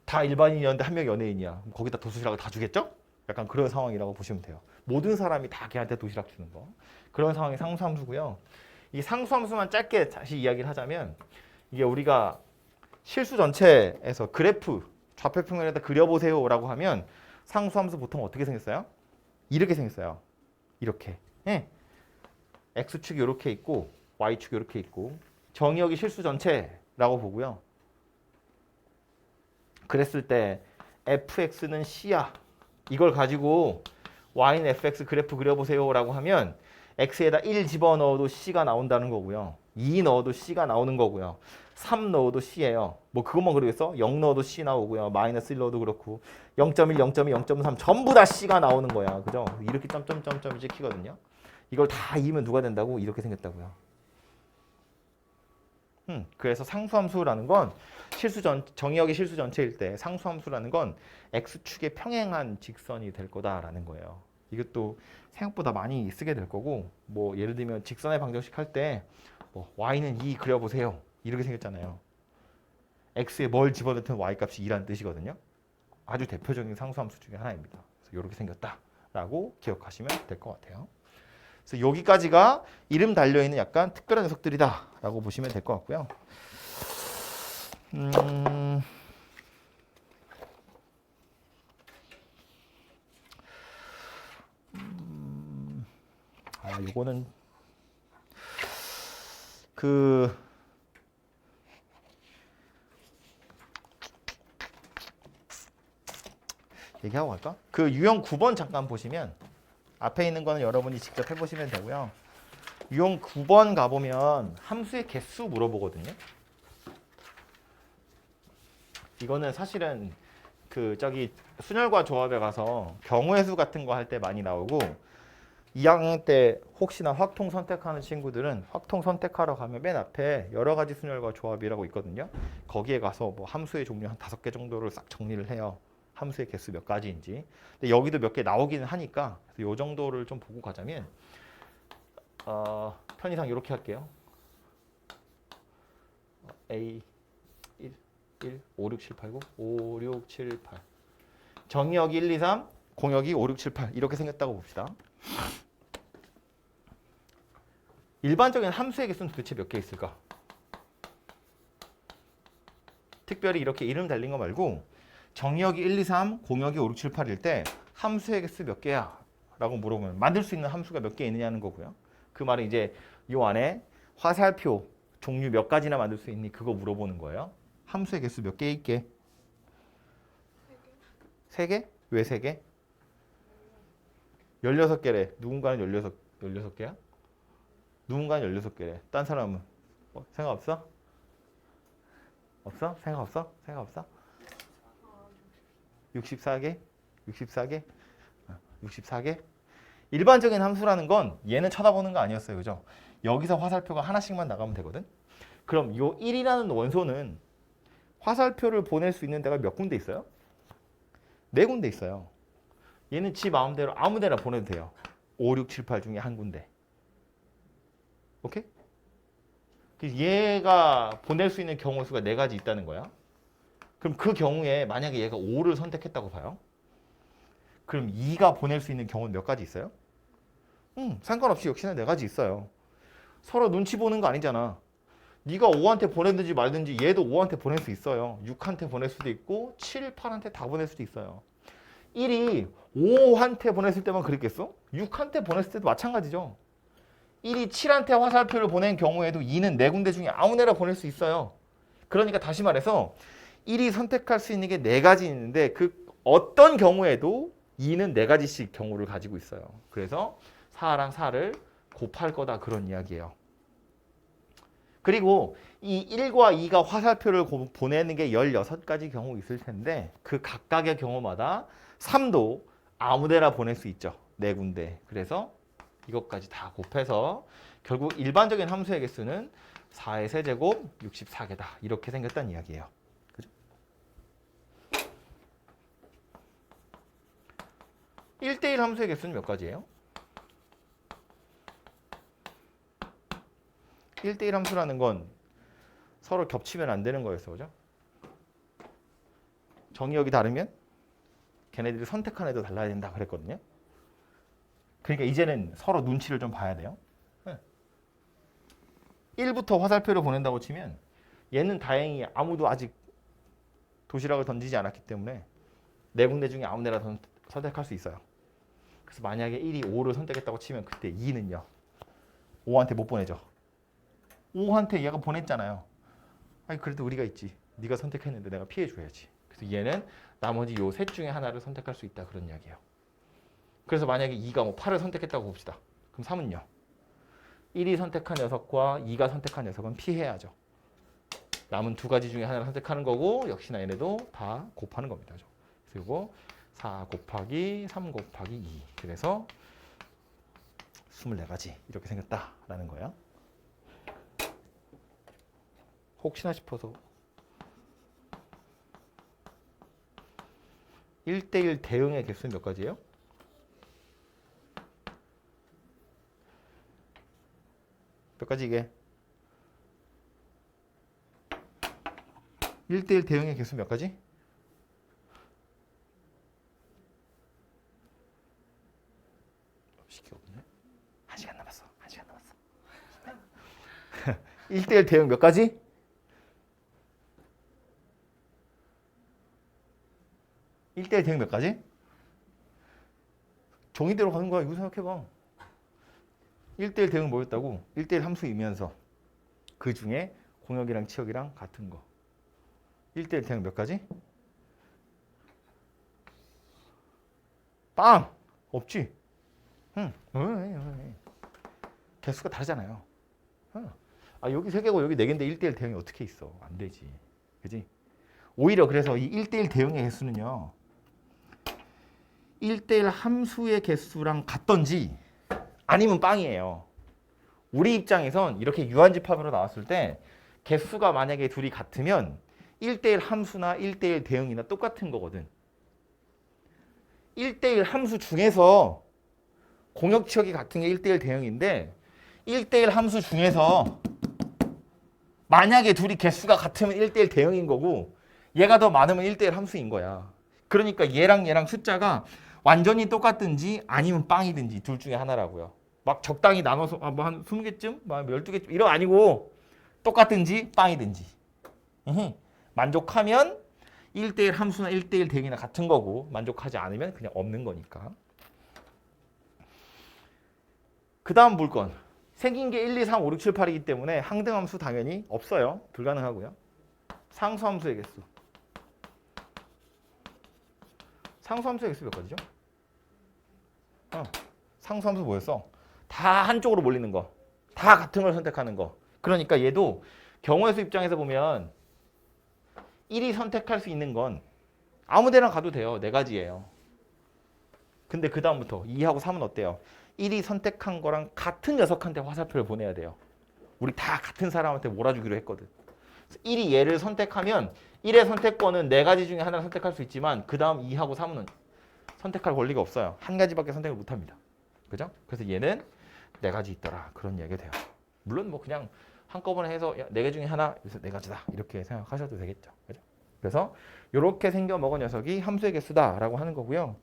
다 일반인이었는데 한 명이 연예인이야. 거기다 도시락을 다 주겠죠? 약간 그런 상황이라고 보시면 돼요. 모든 사람이 다 걔한테 도시락 주는 거. 그런 상황이 상수함수고요. 이 상수함수만 짧게 다시 이야기를 하자면 이게 우리가 실수 전체에서 그래프 좌표평면에다 그려보세요라고 하면 상수함수 보통 어떻게 생겼어요? 이렇게 생겼어요. 이렇게. 네. x축이 이렇게 있고 y축이 이렇게 있고 정의역이 실수 전체라고 보고요. 그랬을 때 fx는 c야. 이걸 가지고 y는 fx 그래프 그려보세요 라고 하면 x에다 1 집어넣어도 c가 나온다는 거고요. 2 넣어도 c가 나오는 거고요. 3 넣어도 c예요. 뭐 그것만 그러겠어? 0 넣어도 c 나오고요. 마이너스 1 넣어도 그렇고 0.1, 0.2, 0.3 전부 다 c가 나오는 거야. 그죠? 이렇게 점점점점이 찍히거든요. 이걸 다 이으면 누가 된다고? 이렇게 생겼다고요. 그래서 상수함수라는 건 정의역이 실수 전체일 때 상수함수라는 건 x축에 평행한 직선이 될 거다라는 거예요. 이것도 생각보다 많이 쓰게 될 거고 뭐 예를 들면 직선의 방정식 할 때 뭐 y는 2 그려보세요. 이렇게 생겼잖아요. x에 뭘 집어넣든 y값이 2라는 뜻이거든요. 아주 대표적인 상수함수 중에 하나입니다. 그래서 이렇게 생겼다라고 기억하시면 될 것 같아요. 그래서 여기까지가 이름 달려있는 약간 특별한 녀석들이다라고 보시면 될 것 같고요. 요거는 얘기하고 갈까? 그 유형 9번 잠깐 보시면 앞에 있는 거는 여러분이 직접 해보시면 되고요. 유형 9번 가보면 함수의 개수 물어보거든요. 이거는 사실은 순열과 조합에 가서 경우의 수 같은 거 할 때 많이 나오고 2학년 때 혹시나 확통 선택하는 친구들은 확통 선택하러 가면 맨 앞에 여러 가지 순열과 조합이라고 있거든요. 거기에 가서 뭐 함수의 종류 한 5개 정도를 싹 정리를 해요. 함수의 개수 몇 가지인지. 근데 여기도 몇 개 나오기는 하니까 이 정도를 좀 보고 가자면 편의상 이렇게 할게요. A 1, 5, 6, 7, 8, 9, 5, 6, 7, 8 정의역이 1, 2, 3, 공역이 5, 6, 7, 8 이렇게 생겼다고 봅시다. 일반적인 함수의 개수는 도대체 몇 개 있을까? 특별히 이렇게 이름 달린 거 말고 정의역이 1, 2, 3, 공역이 5, 6, 7, 8일 때 함수의 개수 몇 개야? 라고 물어보면 만들 수 있는 함수가 몇 개 있느냐는 거고요. 그 말은 이제 요 안에 화살표 종류 몇 가지나 만들 수 있니? 그거 물어보는 거예요. 함수의 개수 몇 개 있게? 3개? 왜 3개? 16개래. 누군가는 16개야? 누군가는 16개래. 딴 사람은? 생각 없어? 없어? 생각 없어? 생각 없어? 64개? 64개? 64개? 일반적인 함수라는 건 얘는 쳐다보는 거 아니었어요. 그죠? 여기서 화살표가 하나씩만 나가면 되거든? 그럼 요 1이라는 원소는 화살표를 보낼 수 있는 데가 몇 군데 있어요? 4군데 있어요. 얘는 지 마음대로 아무 데나 보내도 돼요. 5, 6, 7, 8 중에 한 군데. 오케이? 얘가 보낼 수 있는 경우 수가 4가지 있다는 거야. 그럼 그 경우에 만약에 얘가 5를 선택했다고 봐요. 그럼 2가 보낼 수 있는 경우는 몇 가지 있어요? 상관없이 역시나 4가지 있어요. 서로 눈치 보는 거 아니잖아. 네가 5한테 보내든지 말든지 얘도 5한테 보낼 수 있어요. 6한테 보낼 수도 있고 7, 8한테 다 보낼 수도 있어요. 1이 5한테 보냈을 때만 그랬겠어? 6한테 보냈을 때도 마찬가지죠. 1이 7한테 화살표를 보낸 경우에도 2는 4군데 중에 아무 데나 보낼 수 있어요. 그러니까 다시 말해서 1이 선택할 수 있는 게 4가지 있는데 그 어떤 경우에도 2는 4가지씩 경우를 가지고 있어요. 그래서 4랑 4를 곱할 거다 그런 이야기예요. 그리고 이 1과 2가 화살표를 보내는 게 16가지 경우 있을 텐데 그 각각의 경우마다 3도 아무데나 보낼 수 있죠. 4군데. 그래서 이것까지 다 곱해서 결국 일반적인 함수의 개수는 4의 세제곱 64개다. 이렇게 생겼다는 이야기예요. 그죠? 1대1 함수의 개수는 몇 가지예요? 1대1 함수라는 건 서로 겹치면 안 되는 거였어. 그죠? 정의역이 다르면 걔네들이 선택한 애도 달라야 된다 그랬거든요. 그러니까 이제는 서로 눈치를 좀 봐야 돼요. 1부터 화살표를 보낸다고 치면 얘는 다행히 아무도 아직 도시락을 던지지 않았기 때문에 4군데 중에 아무 데나 선택할 수 있어요. 그래서 만약에 1이 5를 선택했다고 치면 그때 2는요. 5한테 못 보내죠. 5한테 얘가 보냈잖아요. 아니 그래도 우리가 있지. 네가 선택했는데 내가 피해줘야지. 그래서 얘는 나머지 요 셋 중에 하나를 선택할 수 있다 그런 이야기예요. 그래서 만약에 2가 뭐 8을 선택했다고 봅시다. 그럼 3은요. 1이 선택한 녀석과 2가 선택한 녀석은 피해야죠. 남은 2가지 중에 하나를 선택하는 거고 역시나 얘네도 다 곱하는 겁니다. 그리고 4 곱하기 3 곱하기 2. 그래서 24가지 이렇게 생겼다라는 거예요. 혹시나 싶어서 1대1 대응의 개수는 몇 가지예요? 몇 가지 이게? 1대1 대응의 개수 몇 가지? 시기 없네. 1시간 남았어. 1시간 남았어. 1대1 대응 몇 가지? 1대1 대응 몇 가지? 종이대로 가는 거야. 이거 생각해봐. 1대1 대응 뭐였다고? 1대1 함수이면서 그 중에 공역이랑 치역이랑 같은 거. 1대1 대응 몇 가지? 빵! 없지? 응. 개수가 다르잖아요. 아, 여기 3개고 여기 4개인데 1대1 대응이 어떻게 있어? 안 되지. 그지? 오히려 그래서 이 1대1 대응의 개수는요. 1대1 함수의 개수랑 같던지 아니면 빵이에요. 우리 입장에선 이렇게 유한집합으로 나왔을 때 개수가 만약에 둘이 같으면 1대1 함수나 1대1 대응이나 똑같은 거거든. 1대1 함수 중에서 공역치역이 같은 게 1대1 대응인데 1대1 함수 중에서 만약에 둘이 개수가 같으면 1대1 대응인 거고 얘가 더 많으면 1대1 함수인 거야. 그러니까 얘랑 얘랑 숫자가 완전히 똑같든지 아니면 빵이든지 둘 중에 하나라고요. 막 적당히 나눠서 뭐 한 20개쯤? 뭐 12개쯤? 이런 거 아니고 똑같든지 빵이든지. 만족하면 1대1 함수나 1대1 대응이나 같은 거고 만족하지 않으면 그냥 없는 거니까. 그 다음 물건. 생긴 게 1, 2, 3, 5, 6, 7, 8이기 때문에 항등함수 당연히 없어요. 불가능하고요. 상수함수의 개수. 상수함수의 개수 몇 가지죠? 상수함수 뭐였어? 다 한쪽으로 몰리는 거. 다 같은 걸 선택하는 거. 그러니까 얘도 경우의 수 입장에서 보면 1이 선택할 수 있는 건 아무 데나 가도 돼요. 네 가지예요. 근데 그 다음부터 2하고 3은 어때요? 1이 선택한 거랑 같은 녀석한테 화살표를 보내야 돼요. 우리 다 같은 사람한테 몰아주기로 했거든. 1이 얘를 선택하면 1의 선택권은 네 가지 중에 하나를 선택할 수 있지만 그 다음 2하고 3은 선택할 권리가 없어요. 한 가지밖에 선택을 못합니다. 그죠? 그래서 얘는 네 가지 있더라. 그런 얘기가 돼요. 물론 뭐 그냥 한꺼번에 해서 네 개 중에 하나, 그래서 네 가지다. 이렇게 생각하셔도 되겠죠. 그죠? 그래서 이렇게 생겨 먹은 녀석이 함수의 개수다라고 하는 거고요.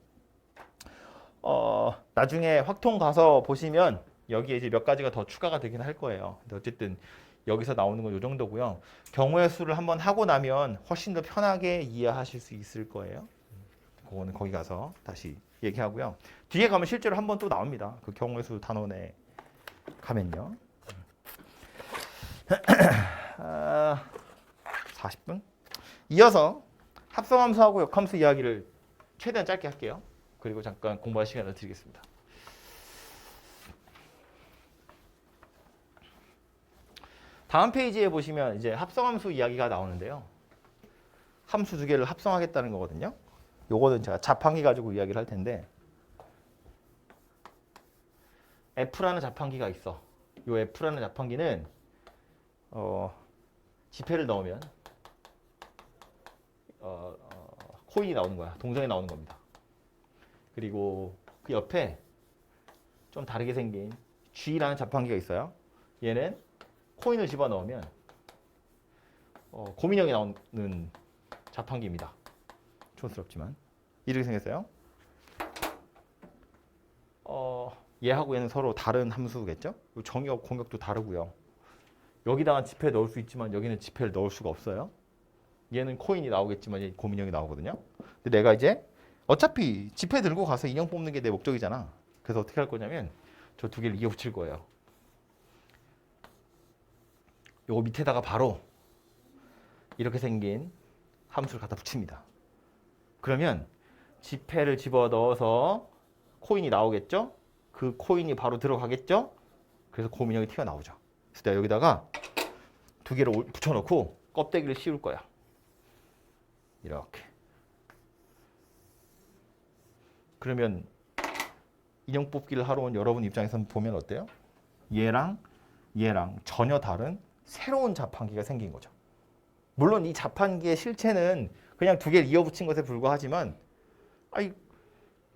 나중에 확통 가서 보시면 여기에 이제 몇 가지가 더 추가가 되긴 할 거예요. 근데 어쨌든 여기서 나오는 건 이 정도고요. 경우의 수를 한번 하고 나면 훨씬 더 편하게 이해하실 수 있을 거예요. 그거는 거기 가서 다시 얘기하고요. 뒤에 가면 실제로 한번 또 나옵니다. 그 경우의 수 단원에 가면요. 40분? 이어서 합성함수하고 역함수 이야기를 최대한 짧게 할게요. 그리고 잠깐 공부할 시간을 드리겠습니다. 다음 페이지에 보시면 이제 합성함수 이야기가 나오는데요. 함수 두 개를 합성하겠다는 거거든요. 요거는 제가 자판기 가지고 이야기를 할 텐데 F라는 자판기가 있어. 요 F라는 자판기는 지폐를 넣으면 코인이 나오는 거야. 동전이 나오는 겁니다. 그리고 그 옆에 좀 다르게 생긴 G라는 자판기가 있어요. 얘는 코인을 집어넣으면 곰인형이 나오는 자판기입니다. 촌스럽지만 이렇게 생겼어요. 얘하고 얘는 서로 다른 함수겠죠? 정의역, 공역도 다르고요. 여기다가 지폐 넣을 수 있지만 여기는 지폐를 넣을 수가 없어요. 얘는 코인이 나오겠지만 얘 곰인형이 나오거든요. 근데 내가 이제 어차피 지폐 들고 가서 인형 뽑는 게 내 목적이잖아. 그래서 어떻게 할 거냐면 저 두 개를 이어 붙일 거예요. 요거 밑에다가 바로 이렇게 생긴 함수를 갖다 붙입니다. 그러면 지폐를 집어넣어서 코인이 나오겠죠? 그 코인이 바로 들어가겠죠? 그래서 곰인형이 튀어나오죠. 그래서 내가 여기다가 두 개를 붙여놓고 껍데기를 씌울 거야. 이렇게. 그러면 인형 뽑기를 하러 온 여러분 입장에서 보면 어때요? 얘랑 전혀 다른 새로운 자판기가 생긴 거죠. 물론 이 자판기의 실체는 그냥 두 개를 이어붙인 것에 불과하지만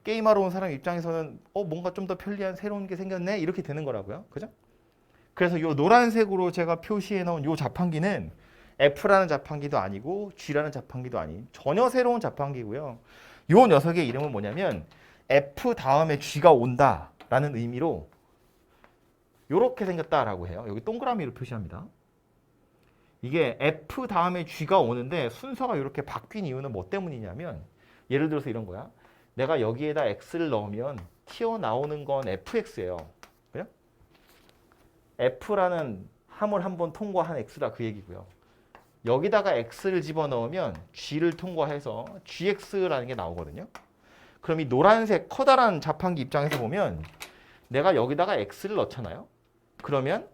게임하러 온 사람 입장에서는 뭔가 좀 더 편리한 새로운 게 생겼네 이렇게 되는 거라고요. 그죠? 그래서 이 노란색으로 제가 표시해 놓은 이 자판기는 F라는 자판기도 아니고 G라는 자판기도 아닌 전혀 새로운 자판기고요. 이 녀석의 이름은 뭐냐면 F 다음에 G가 온다라는 의미로 이렇게 생겼다라고 해요. 여기 동그라미로 표시합니다. 이게 F 다음에 G가 오는데 순서가 이렇게 바뀐 이유는 뭐 때문이냐면 예를 들어서 이런 거야. 내가 여기에다 X를 넣으면 튀어나오는 건 FX예요. 그죠? F라는 함을 한번 통과한 X다 그 얘기고요. 여기다가 X를 집어넣으면 G를 통과해서 GX라는 게 나오거든요. 그럼 이 노란색 커다란 자판기 입장에서 보면 내가 여기다가 X를 넣잖아요. 그러면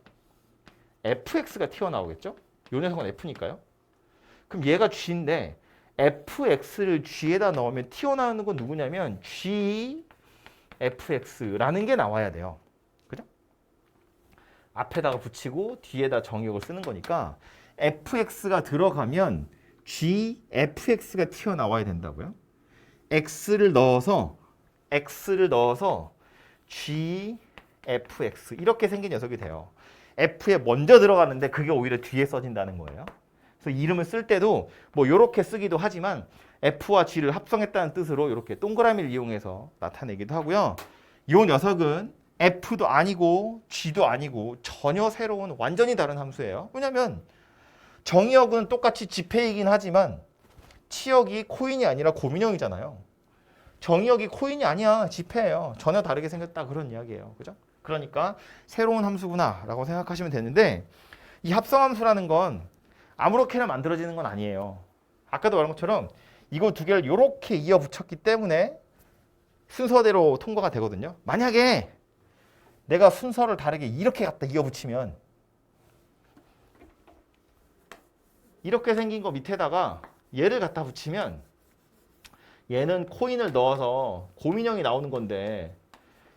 FX가 튀어나오겠죠? 요 녀석은 F니까요. 그럼 얘가 G인데 FX를 G에다 넣으면 튀어나오는 건 누구냐면 GFX라는 게 나와야 돼요. 그죠? 앞에다가 붙이고 뒤에다 정의역을 쓰는 거니까 FX가 들어가면 GFX가 튀어나와야 된다고요. X를 넣어서 GFX 이렇게 생긴 녀석이 돼요. F에 먼저 들어가는데 그게 오히려 뒤에 써진다는 거예요. 그래서 이름을 쓸 때도 뭐 이렇게 쓰기도 하지만 F와 G를 합성했다는 뜻으로 이렇게 동그라미를 이용해서 나타내기도 하고요. 이 녀석은 F도 아니고 G도 아니고 전혀 새로운 완전히 다른 함수예요. 왜냐하면 정의역은 똑같이 지폐이긴 하지만 치역이 코인이 아니라 곰인형이잖아요. 정의역이 코인이 아니야. 지폐예요. 전혀 다르게 생겼다 그런 이야기예요. 그죠? 그러니까 새로운 함수구나 라고 생각하시면 되는데 이 합성함수라는 건 아무렇게나 만들어지는 건 아니에요. 아까도 말한 것처럼 이거 두 개를 이렇게 이어 붙였기 때문에 순서대로 통과가 되거든요. 만약에 내가 순서를 다르게 이렇게 갖다 이어 붙이면 이렇게 생긴 거 밑에다가 얘를 갖다 붙이면 얘는 코인을 넣어서 곰인형이 나오는 건데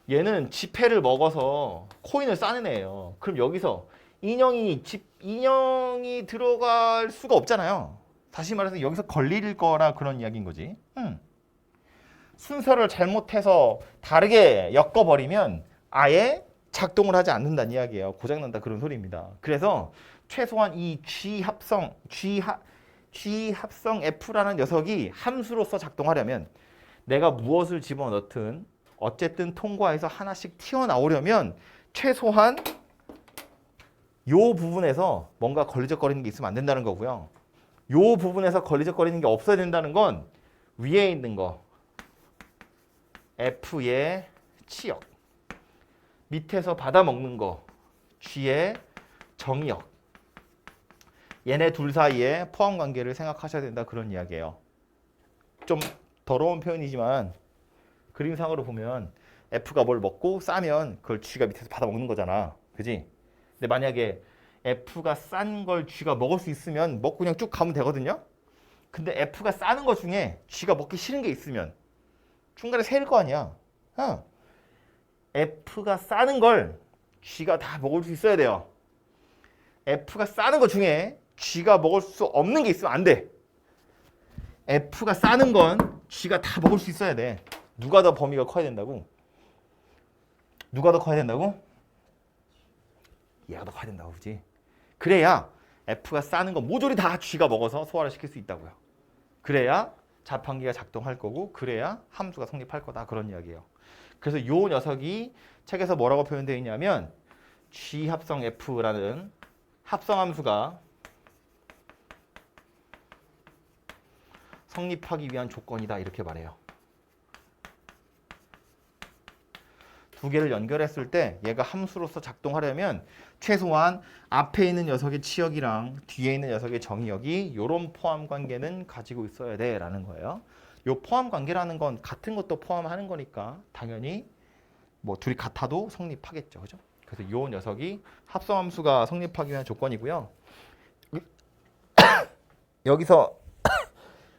얘는 지폐를 먹어서 코인을 싸는 애예요. 그럼 여기서 인형이 들어갈 수가 없잖아요. 다시 말해서 여기서 걸릴 거라 그런 이야기인 거지. 순서를 잘못해서 다르게 엮어버리면 아예 작동을 하지 않는다는 이야기예요. 고장난다 그런 소리입니다. 그래서 최소한 이 G합성 F라는 녀석이 함수로서 작동하려면 내가 무엇을 집어넣든 어쨌든 통과해서 하나씩 튀어나오려면 최소한 요 부분에서 뭔가 걸리적거리는 게 있으면 안 된다는 거고요. 요 부분에서 걸리적거리는 게 없어야 된다는 건 위에 있는 거 F의 치역, 밑에서 받아먹는 거 G의 정의역, 얘네 둘 사이에 포함 관계를 생각하셔야 된다 그런 이야기예요. 좀 더러운 표현이지만 그림상으로 보면 F가 뭘 먹고 싸면 그걸 G가 밑에서 받아먹는 거잖아. 그지? 근데 만약에 F가 싼 걸 G가 먹을 수 있으면 먹고 그냥 쭉 가면 되거든요. 근데 F가 싸는 것 중에 G가 먹기 싫은 게 있으면 중간에 세일 거 아니야. F가 싸는 걸 G가 다 먹을 수 있어야 돼요. F가 싸는 것 중에 G가 먹을 수 없는 게 있으면 안 돼. F가 싸는 건 G가 다 먹을 수 있어야 돼. 누가 더 범위가 커야 된다고? 누가 더 커야 된다고? 얘가 더 커야 된다고, 그지? 그래야 F가 싸는 건 모조리 다 G가 먹어서 소화를 시킬 수 있다고요. 그래야 자판기가 작동할 거고 그래야 함수가 성립할 거다 그런 이야기예요. 그래서 이 녀석이 책에서 뭐라고 표현되어 있냐면 G 합성 F라는 합성함수가 성립하기 위한 조건이다 이렇게 말해요. 두 개를 연결했을 때 얘가 함수로서 작동하려면 최소한 앞에 있는 녀석의 치역이랑 뒤에 있는 녀석의 정의역이 이런 포함 관계는 가지고 있어야 돼 라는 거예요. 이 포함 관계라는 건 같은 것도 포함하는 거니까 당연히 뭐 둘이 같아도 성립하겠죠. 그죠? 그래서 이 녀석이 합성함수가 성립하기 위한 조건이고요. 여기서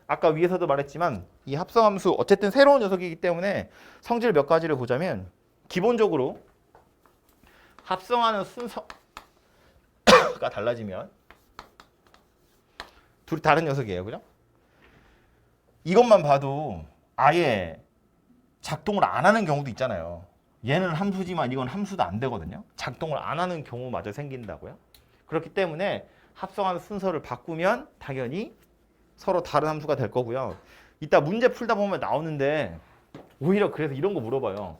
아까 위에서도 말했지만 이 합성함수 어쨌든 새로운 녀석이기 때문에 성질 몇 가지를 보자면 기본적으로 합성하는 순서가 달라지면 둘이 다른 녀석이에요. 그죠? 이것만 봐도 아예 작동을 안 하는 경우도 있잖아요. 얘는 함수지만 이건 함수도 안 되거든요. 작동을 안 하는 경우마저 생긴다고요. 그렇기 때문에 합성하는 순서를 바꾸면 당연히 서로 다른 함수가 될 거고요. 이따 문제 풀다 보면 나오는데 오히려 그래서 이런 거 물어봐요.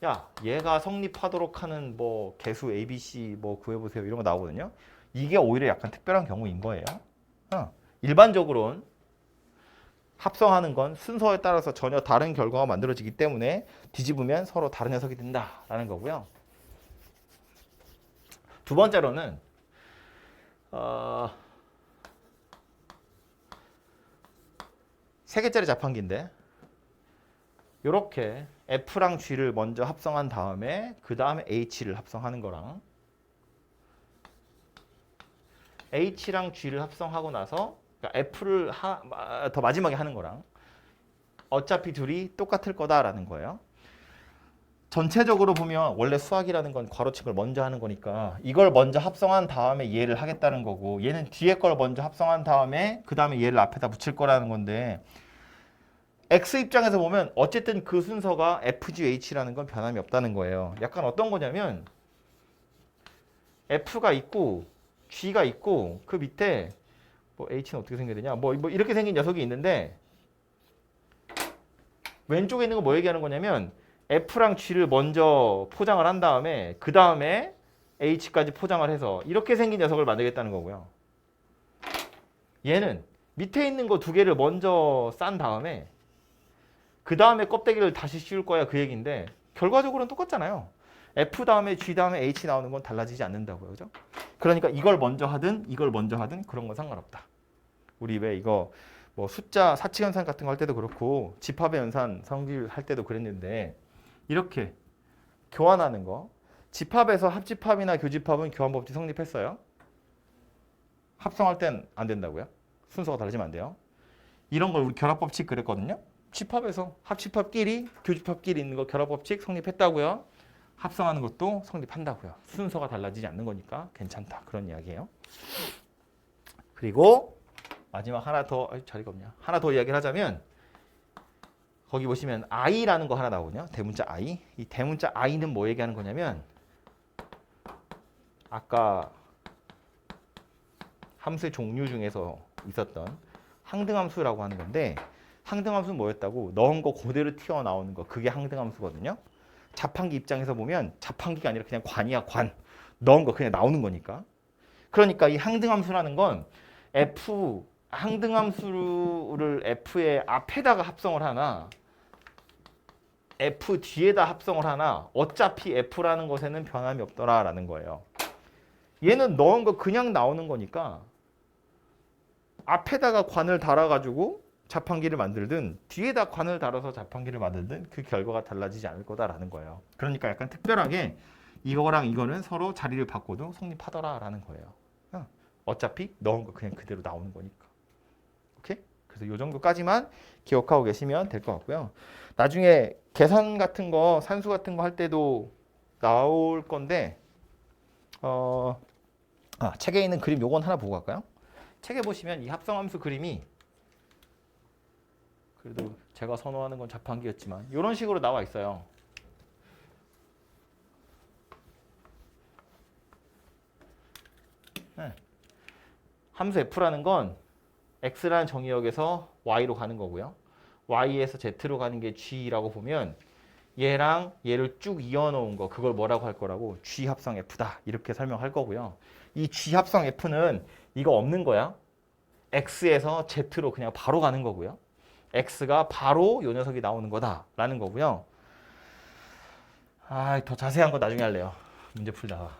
야, 얘가 성립하도록 하는 뭐 개수 ABC 뭐 구해보세요 이런 거 나오거든요. 이게 오히려 약간 특별한 경우인 거예요. 일반적으로는 합성하는 건 순서에 따라서 전혀 다른 결과가 만들어지기 때문에 뒤집으면 서로 다른 녀석이 된다라는 거고요. 두 번째로는 세 개짜리 자판기인데 이렇게 F랑 G를 먼저 합성한 다음에 그 다음에 H를 합성하는 거랑 H랑 G를 합성하고 나서 그러니까 F를 더 마지막에 하는 거랑 어차피 둘이 똑같을 거다라는 거예요. 전체적으로 보면 원래 수학이라는 건 괄호칭을 먼저 하는 거니까 이걸 먼저 합성한 다음에 얘를 하겠다는 거고 얘는 뒤에 걸 먼저 합성한 다음에 그 다음에 얘를 앞에다 붙일 거라는 건데 X 입장에서 보면 어쨌든 그 순서가 FGH라는 건 변함이 없다는 거예요. 약간 어떤 거냐면 F가 있고 G가 있고 그 밑에 뭐 H는 어떻게 생겨야 되냐 뭐 이렇게 생긴 녀석이 있는데 왼쪽에 있는 거 뭐 얘기하는 거냐면 F랑 G를 먼저 포장을 한 다음에 그 다음에 H까지 포장을 해서 이렇게 생긴 녀석을 만들겠다는 거고요. 얘는 밑에 있는 거 두 개를 먼저 싼 다음에 그 다음에 껍데기를 다시 씌울 거야 그 얘기인데 결과적으로는 똑같잖아요. F 다음에 G 다음에 H 나오는 건 달라지지 않는다고요. 그죠? 그러니까 이걸 먼저 하든 이걸 먼저 하든 그런 건 상관없다. 우리 왜 이거 뭐 숫자 사칙 연산 같은 거 할 때도 그렇고 집합의 연산 성질 할 때도 그랬는데 이렇게 교환하는 거 집합에서 합집합이나 교집합은 교환법칙 성립했어요. 합성할 땐 안 된다고요? 순서가 다르지면 안 돼요. 이런 걸 우리 결합법칙 그랬거든요. 집합에서 합집합끼리 교집합끼리 있는 거 결합법칙 성립했다고요. 합성하는 것도 성립한다고요. 순서가 달라지지 않는 거니까 괜찮다. 그런 이야기예요. 그리고 마지막 하나 더 자리가 없냐? 하나 더 이야기를 하자면 거기 보시면 i라는 거 하나 나오거든요. 대문자 i. 이 대문자 i는 뭐 얘기하는 거냐면 아까 함수의 종류 중에서 있었던 항등함수라고 하는 건데 항등함수는 뭐였다고? 넣은 거 그대로 튀어나오는 거. 그게 항등함수거든요. 자판기 입장에서 보면 자판기가 아니라 그냥 관이야, 관. 넣은 거 그냥 나오는 거니까. 그러니까 이 항등함수라는 건 항등함수를 F의 앞에다가 합성을 하나 F 뒤에다 합성을 하나 어차피 F라는 것에는 변함이 없더라라는 거예요. 얘는 넣은 거 그냥 나오는 거니까 앞에다가 관을 달아가지고 자판기를 만들든 뒤에다 관을 달아서 자판기를 만들든 그 결과가 달라지지 않을 거다라는 거예요. 그러니까 약간 특별하게 이거랑 이거는 서로 자리를 바꿔도 성립하더라라는 거예요. 어차피 넣은 거 그냥 그대로 나오는 거니까. 오케이? 그래서 이 정도까지만 기억하고 계시면 될 것 같고요. 나중에 계산 같은 거, 산수 같은 거 할 때도 나올 건데 책에 있는 그림 요건 하나 보고 갈까요? 책에 보시면 이 합성함수 그림이 그래도 제가 선호하는 건 자판기였지만 이런 식으로 나와 있어요. 네. 함수 f라는 건 x라는 정의역에서 y로 가는 거고요. y에서 z로 가는 게 g라고 보면 얘랑 얘를 쭉 이어놓은 거 그걸 뭐라고 할 거라고 g 합성 f다 이렇게 설명할 거고요. 이 g 합성 f는 이거 없는 거야. x에서 z로 그냥 바로 가는 거고요. x가 바로 요 녀석이 나오는 거다라는 거고요. 더 자세한 거 나중에 할래요. 문제 풀다가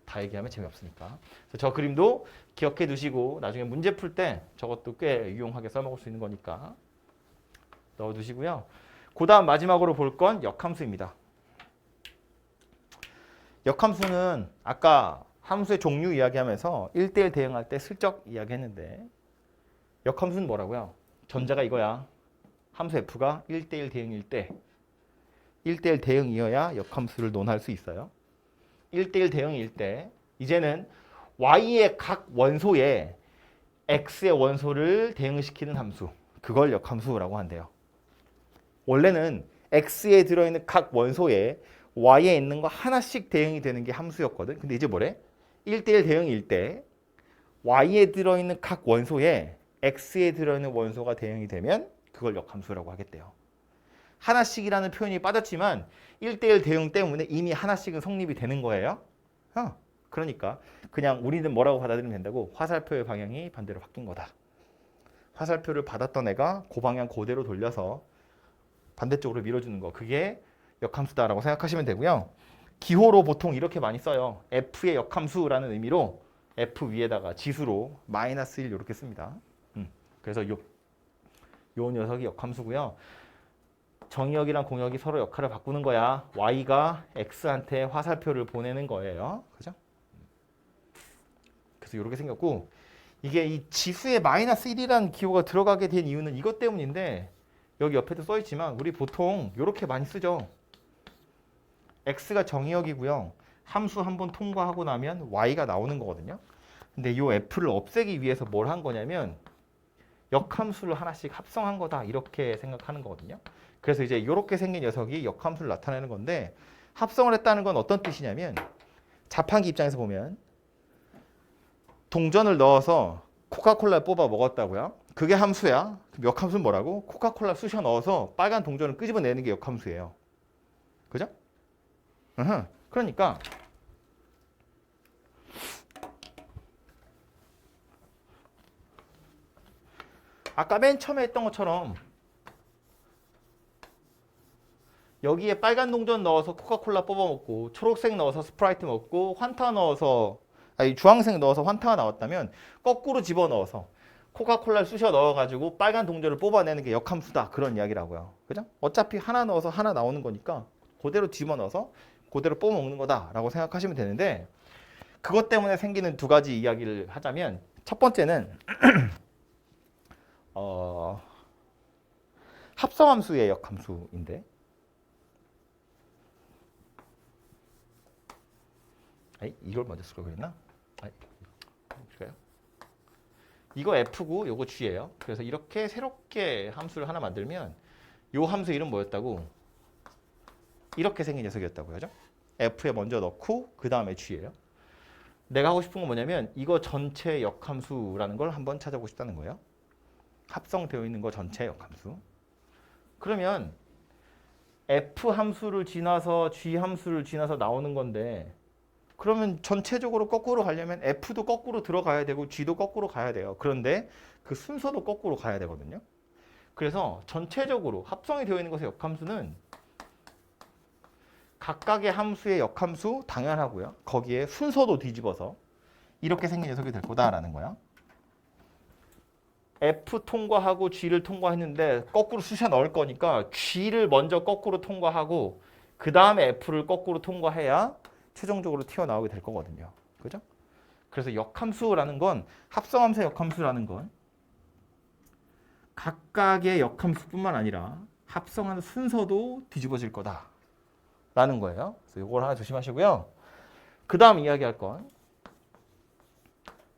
다 얘기하면 재미없으니까. 그래서 저 그림도 기억해 두시고 나중에 문제 풀 때 저것도 꽤 유용하게 써먹을 수 있는 거니까 넣어두시고요. 그 다음 마지막으로 볼 건 역함수입니다. 역함수는 아까 함수의 종류 이야기하면서 1대1 대응할 때 슬쩍 이야기했는데 역함수는 뭐라고요? 전자가 이거야. 함수 f가 1대1 대응일 때 1대1 대응이어야 역함수를 논할 수 있어요. 1대1 대응일 때 이제는 y의 각 원소에 x의 원소를 대응시키는 함수 그걸 역함수라고 한대요. 원래는 x에 들어있는 각 원소에 y에 있는 거 하나씩 대응이 되는 게 함수였거든. 근데 이제 뭐래? 1대1 대응일 때 y에 들어있는 각 원소에 x에 들어있는 원소가 대응이 되면 그걸 역함수라고 하겠대요. 하나씩이라는 표현이 빠졌지만 1대1 대응 때문에 이미 하나씩은 성립이 되는 거예요. 그러니까 그냥 우리는 뭐라고 받아들이면 된다고 화살표의 방향이 반대로 바뀐 거다. 화살표를 받았던 애가 그 방향 그대로 돌려서 반대쪽으로 밀어주는 거 그게 역함수다라고 생각하시면 되고요. 기호로 보통 이렇게 많이 써요. F의 역함수라는 의미로 F 위에다가 지수로 -1 이렇게 씁니다. 그래서 요 녀석이 역함수고요. 정의역이랑 공역이 서로 역할을 바꾸는 거야. Y가 X한테 화살표를 보내는 거예요. 그죠? 그래서 이렇게 생겼고 이게 이 지수에 -1이라는 기호가 들어가게 된 이유는 이것 때문인데 여기 옆에도 써 있지만 우리 보통 이렇게 많이 쓰죠. X가 정의역이고요. 함수 한번 통과하고 나면 Y가 나오는 거거든요. 근데 이 F를 없애기 위해서 뭘 한 거냐면 역함수를 하나씩 합성한 거다 이렇게 생각하는 거거든요. 그래서 이제 이렇게 생긴 녀석이 역함수를 나타내는 건데 합성을 했다는 건 어떤 뜻이냐면 자판기 입장에서 보면 동전을 넣어서 코카콜라를 뽑아 먹었다고요. 그게 함수야. 역함수는 뭐라고? 코카콜라 쑤셔 넣어서 빨간 동전을 끄집어내는 게 역함수예요. 그죠? 그러니까 아까 맨 처음에 했던 것처럼 여기에 빨간 동전 넣어서 코카콜라 뽑아 먹고 초록색 넣어서 스프라이트 먹고 환타 넣어서 아니 주황색 넣어서 환타가 나왔다면 거꾸로 집어넣어서 코카콜라를 쑤셔 넣어가지고 빨간 동전을 뽑아내는 게 역함수다 그런 이야기라고요. 그죠? 어차피 하나 넣어서 하나 나오는 거니까 그대로 집어넣어서 그대로 뽑아 먹는 거다라고 생각하시면 되는데 그것 때문에 생기는 두 가지 이야기를 하자면 첫 번째는 합성함수의 역함수인데 이걸 먼저 쓸 걸 그랬나? 그럴까요? 이거 F고 요거 G예요. 그래서 이렇게 새롭게 함수를 하나 만들면 요 함수 이름 뭐였다고? 이렇게 생긴 녀석이었다고 하죠. F에 먼저 넣고 그 다음에 G예요. 내가 하고 싶은 건 뭐냐면 이거 전체 역함수라는 걸 한번 찾아보고 싶다는 거예요. 합성되어 있는 거 전체 역함수. 그러면 F 함수를 지나서 G 함수를 지나서 나오는 건데 그러면 전체적으로 거꾸로 가려면 F도 거꾸로 들어가야 되고 G도 거꾸로 가야 돼요. 그런데 그 순서도 거꾸로 가야 되거든요. 그래서 전체적으로 합성이 되어 있는 것의 역함수는 각각의 함수의 역함수 당연하고요. 거기에 순서도 뒤집어서 이렇게 생긴 녀석이 될 거다라는 거야. F 통과하고 G를 통과했는데 거꾸로 쑤셔 넣을 거니까 G를 먼저 거꾸로 통과하고 그 다음에 F를 거꾸로 통과해야 최종적으로 튀어나오게 될 거거든요. 그죠? 그래서 역함수라는 건 합성함수의 역함수라는 건 각각의 역함수뿐만 아니라 합성하는 순서도 뒤집어질 거다라는 거예요. 그래서 이걸 하나 조심하시고요. 그 다음 이야기할 건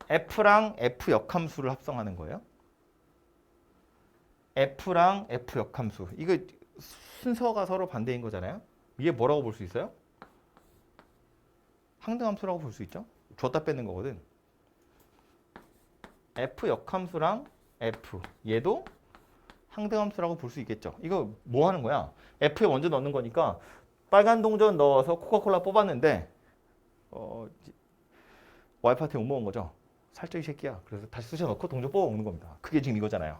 F랑 F 역함수를 합성하는 거예요. F랑 F 역함수. 이거 순서가 서로 반대인 거잖아요. 이게 뭐라고 볼 수 있어요? 항등함수라고 볼 수 있죠. 줬다 뺏는 거거든. F 역함수랑 F 얘도 항등함수라고 볼 수 있겠죠. 이거 뭐 하는 거야? F에 먼저 넣는 거니까 빨간 동전 넣어서 코카콜라 뽑았는데 와이프한테 못 먹은 거죠. 살쪄 이 새끼야. 그래서 다시 쑤셔 넣고 동전 뽑아 먹는 겁니다. 그게 지금 이거잖아요.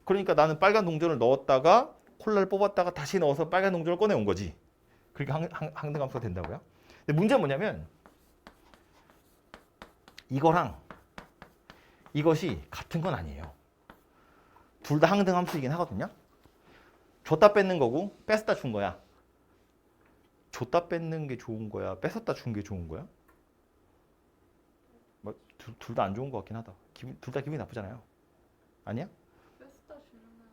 그러니까 나는 빨간 동전을 넣었다가 콜라를 뽑았다가 다시 넣어서 빨간 동전을 꺼내온 거지. 그러니까 항등함수가 된다고요. 근데 문제는 뭐냐면 이거랑 이것이 같은 건 아니에요. 둘 다 항등함수이긴 하거든요. 줬다 뺏는 거고 뺐다 준 거야. 줬다 뺏는 게 좋은 거야? 뺏었다 준 게 좋은 거야? 뭐, 둘 다 안 좋은 것 같긴 하다. 둘 다 기분이 나쁘잖아요. 아니야? 뺐다 주는 거야.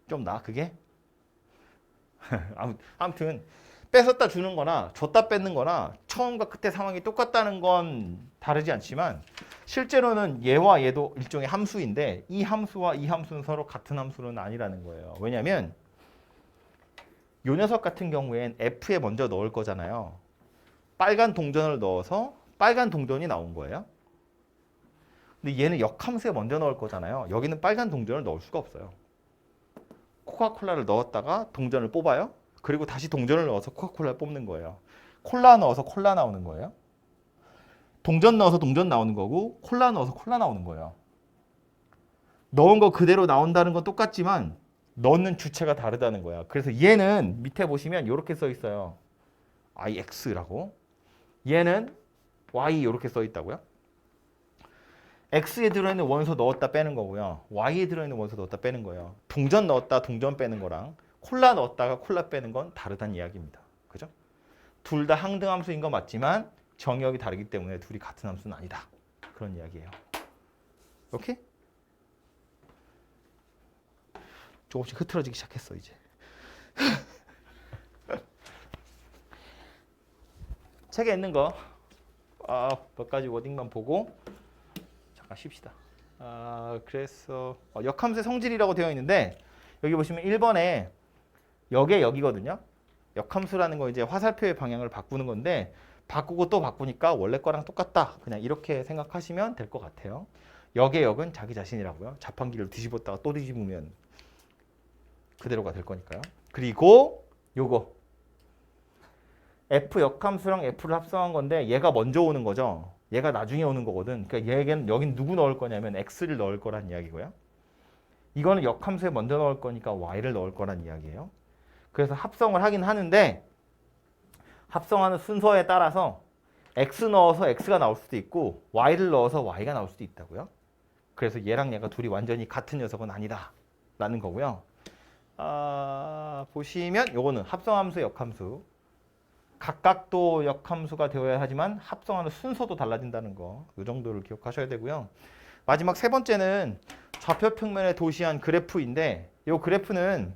좀 나아 그게? 아무튼 뺏었다 주는 거나 줬다 뺏는 거나 처음과 끝의 상황이 똑같다는 건 다르지 않지만 실제로는 얘와 얘도 일종의 함수인데 이 함수와 이 함수는 서로 같은 함수는 아니라는 거예요. 왜냐하면 요 녀석 같은 경우엔 F에 먼저 넣을 거잖아요. 빨간 동전을 넣어서 빨간 동전이 나온 거예요. 근데 얘는 역함수에 먼저 넣을 거잖아요. 여기는 빨간 동전을 넣을 수가 없어요. 코카콜라를 넣었다가 동전을 뽑아요. 그리고 다시 동전을 넣어서 코카콜라를 뽑는 거예요. 콜라 넣어서 콜라 나오는 거예요. 동전 넣어서 동전 나오는 거고 콜라 넣어서 콜라 나오는 거예요. 넣은 거 그대로 나온다는 건 똑같지만 넣는 주체가 다르다는 거야. 그래서 얘는 밑에 보시면 이렇게 써 있어요. IX라고. 얘는 Y 이렇게 써 있다고요. X에 들어있는 원소 넣었다 빼는 거고요. Y에 들어있는 원소 넣었다 빼는 거예요. 동전 넣었다 동전 빼는 거랑 콜라 넣었다가 콜라 빼는 건 다르다는 이야기입니다. 그죠? 둘 다 항등함수인 건 맞지만 정의역이 다르기 때문에 둘이 같은 함수는 아니다. 그런 이야기예요. 오케이? 조금씩 흐트러지기 시작했어 이제. 책에 있는 거 몇 가지 워딩만 보고 잠깐 쉽시다. 그래서 역함수의 성질이라고 되어 있는데 여기 보시면 1번에 역의 역이거든요. 역함수라는 거 이제 화살표의 방향을 바꾸는 건데 바꾸고 또 바꾸니까 원래 거랑 똑같다. 그냥 이렇게 생각하시면 될 것 같아요. 역의 역은 자기 자신이라고요. 자판기를 뒤집었다가 또 뒤집으면 그대로가 될 거니까요. 그리고 요거 F 역함수랑 F를 합성한 건데 얘가 먼저 오는 거죠. 얘가 나중에 오는 거거든. 그러니까 여긴 누구 넣을 거냐면 X를 넣을 거란 이야기고요. 이거는 역함수에 먼저 넣을 거니까 Y를 넣을 거란 이야기예요. 그래서 합성을 하긴 하는데 합성하는 순서에 따라서 x 넣어서 x가 나올 수도 있고 y를 넣어서 y가 나올 수도 있다고요. 그래서 얘랑 얘가 둘이 완전히 같은 녀석은 아니다 라는 거고요. 보시면 요거는 합성함수, 역함수. 각각도 역함수가 되어야 하지만 합성하는 순서도 달라진다는 거. 이 정도를 기억하셔야 되고요. 마지막 세 번째는 좌표 평면에 도시한 그래프인데 이 그래프는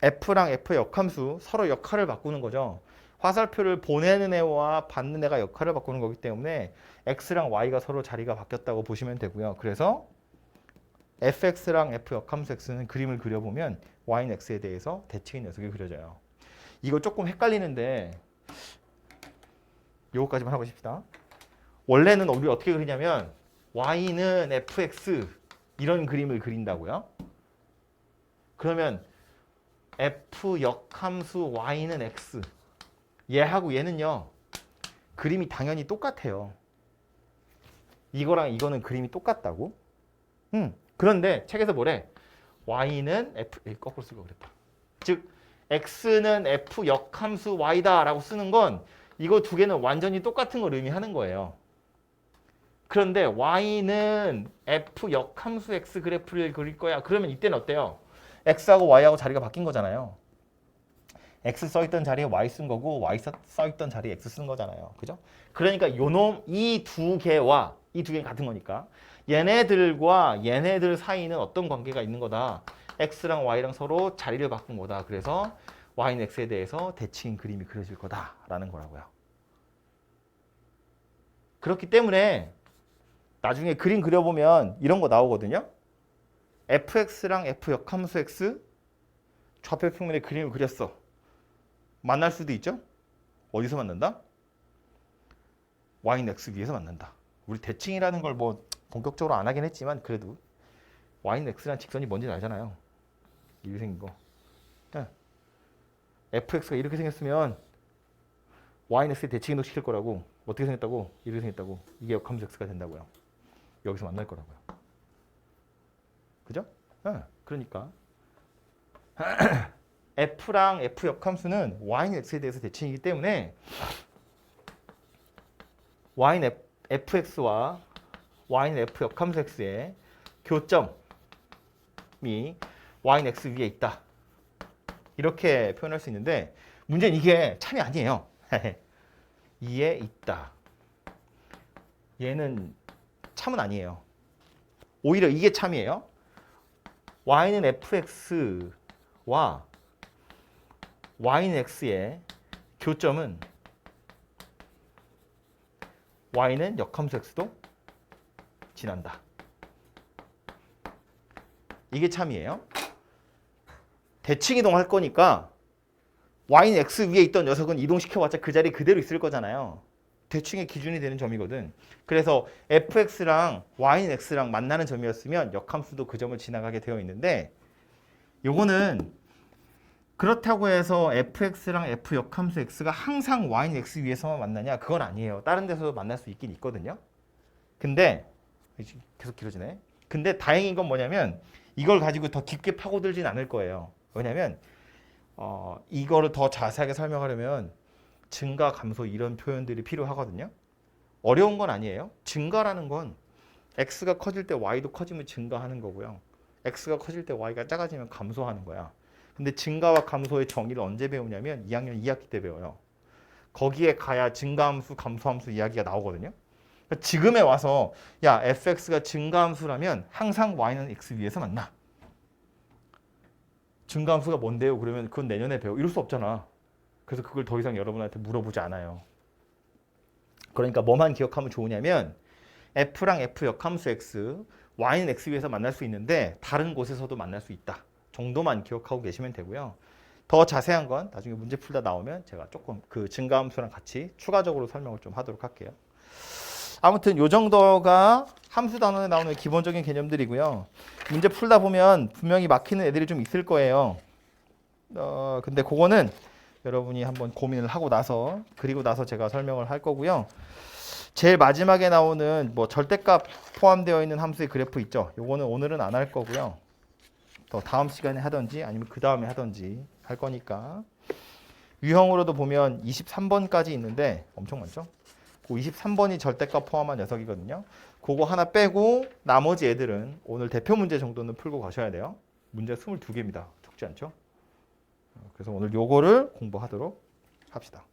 F랑 F의 역함수 서로 역할을 바꾸는 거죠. 화살표를 보내는 애와 받는 애가 역할을 바꾸는 거기 때문에 X랑 Y가 서로 자리가 바뀌었다고 보시면 되고요. 그래서 fx랑 f 역함수 x는 그림을 그려보면 y는 x에 대해서 대칭인 녀석이 그려져요. 이거 조금 헷갈리는데 요거까지만 하고 싶다. 원래는 우리 어떻게 그리냐면 y는 fx 이런 그림을 그린다고요. 그러면 f 역함수 y는 x 얘하고 얘는요 그림이 당연히 똑같아요. 이거랑 이거는 그림이 똑같다고. 그런데 책에서 뭐래? y는 f 거꾸로 쓰고 그랬다. 즉 x는 f 역함수 y다라고 쓰는 건 이거 두 개는 완전히 똑같은 걸 의미하는 거예요. 그런데 y는 f 역함수 x 그래프를 그릴 거야. 그러면 이때는 어때요? x하고 y하고 자리가 바뀐 거잖아요. x 써있던 자리에 y 쓴 거고 y 써있던 자리에 x 쓴 거잖아요. 그죠? 그러니까 요놈 이 두 개와 이 두 개는 같은 거니까 얘네들과 얘네들 사이는 어떤 관계가 있는 거다. x랑 y랑 서로 자리를 바꾼 거다. 그래서 y는 x에 대해서 대칭 그림이 그려질 거다라는 거라고요. 그렇기 때문에 나중에 그림 그려보면 이런 거 나오거든요. fx랑 f 역함수 x 좌표 평면에 그림을 그렸어. 만날 수도 있죠. 어디서 만난다? y는 x 위에서 만난다. 우리 대칭이라는 걸 뭐 본격적으로 안 하긴 했지만 그래도 y는 x라는 직선이 뭔지 알잖아요. 이렇게 생긴 거. fx가 이렇게 생겼으면 y는 x에 대칭도 시킬 거라고. 어떻게 생겼다고? 이렇게 생겼다고. 이게 역함수 x가 된다고요. 여기서 만날 거라고요. 그죠? 그러니까 f랑 f 역함수는 y는 x에 대해서 대칭이기 때문에 y는 fx와 y는 f 역함수 x의 교점이 y는 x 위에 있다. 이렇게 표현할 수 있는데 문제는 이게 참이 아니에요. 2에 있다. 얘는 참은 아니에요. 오히려 이게 참이에요. y는 fx와 y는 x의 교점은 y는 역함수 x도 지난다. 이게 참이에요. 대칭 이동할 거니까 y는 x 위에 있던 녀석은 이동시켜봤자 그 자리에 그대로 있을 거잖아요. 대칭의 기준이 되는 점이거든. 그래서 fx랑 y는 x랑 만나는 점이었으면 역함수도 그 점을 지나가게 되어 있는데 요거는 그렇다고 해서 fx랑 f 역함수 x가 항상 y는 x 위에서만 만나냐? 그건 아니에요. 다른 데서도 만날 수 있긴 있거든요. 근데 계속 길어지네. 근데 다행인 건 뭐냐면 이걸 가지고 더 깊게 파고들진 않을 거예요. 왜냐면 이거를 더 자세하게 설명하려면 증가, 감소 이런 표현들이 필요하거든요. 어려운 건 아니에요. 증가라는 건 x가 커질 때 y도 커지면 증가하는 거고요. x가 커질 때 y가 작아지면 감소하는 거야. 근데 증가와 감소의 정의를 언제 배우냐면 2학년 2학기 때 배워요. 거기에 가야 증가함수, 감소함수 이야기가 나오거든요. 그러니까 지금에 와서 야 fx가 증가함수라면 항상 y는 x 위에서 만나. 증가함수가 뭔데요? 그러면 그건 내년에 배워. 이럴 수 없잖아. 그래서 그걸 더 이상 여러분한테 물어보지 않아요. 그러니까 뭐만 기억하면 좋으냐면 f랑 f 역함수 x, y는 x 위에서 만날 수 있는데 다른 곳에서도 만날 수 있다. 정도만 기억하고 계시면 되고요. 더 자세한 건 나중에 문제 풀다 나오면 제가 조금 그 증가함수랑 같이 추가적으로 설명을 좀 하도록 할게요. 아무튼 요 정도가 함수 단원에 나오는 기본적인 개념들이고요. 문제 풀다 보면 분명히 막히는 애들이 좀 있을 거예요. 근데 그거는 여러분이 한번 고민을 하고 나서 그리고 나서 제가 설명을 할 거고요. 제일 마지막에 나오는 뭐 절대값 포함되어 있는 함수의 그래프 있죠. 요거는 오늘은 안 할 거고요. 더 다음 시간에 하든지 아니면 그 다음에 하든지 할 거니까. 유형으로도 보면 23번까지 있는데 엄청 많죠? 그 23번이 절대값 포함한 녀석이거든요. 그거 하나 빼고 나머지 애들은 오늘 대표 문제 정도는 풀고 가셔야 돼요. 문제 22개입니다. 적지 않죠? 그래서 오늘 요거를 공부하도록 합시다.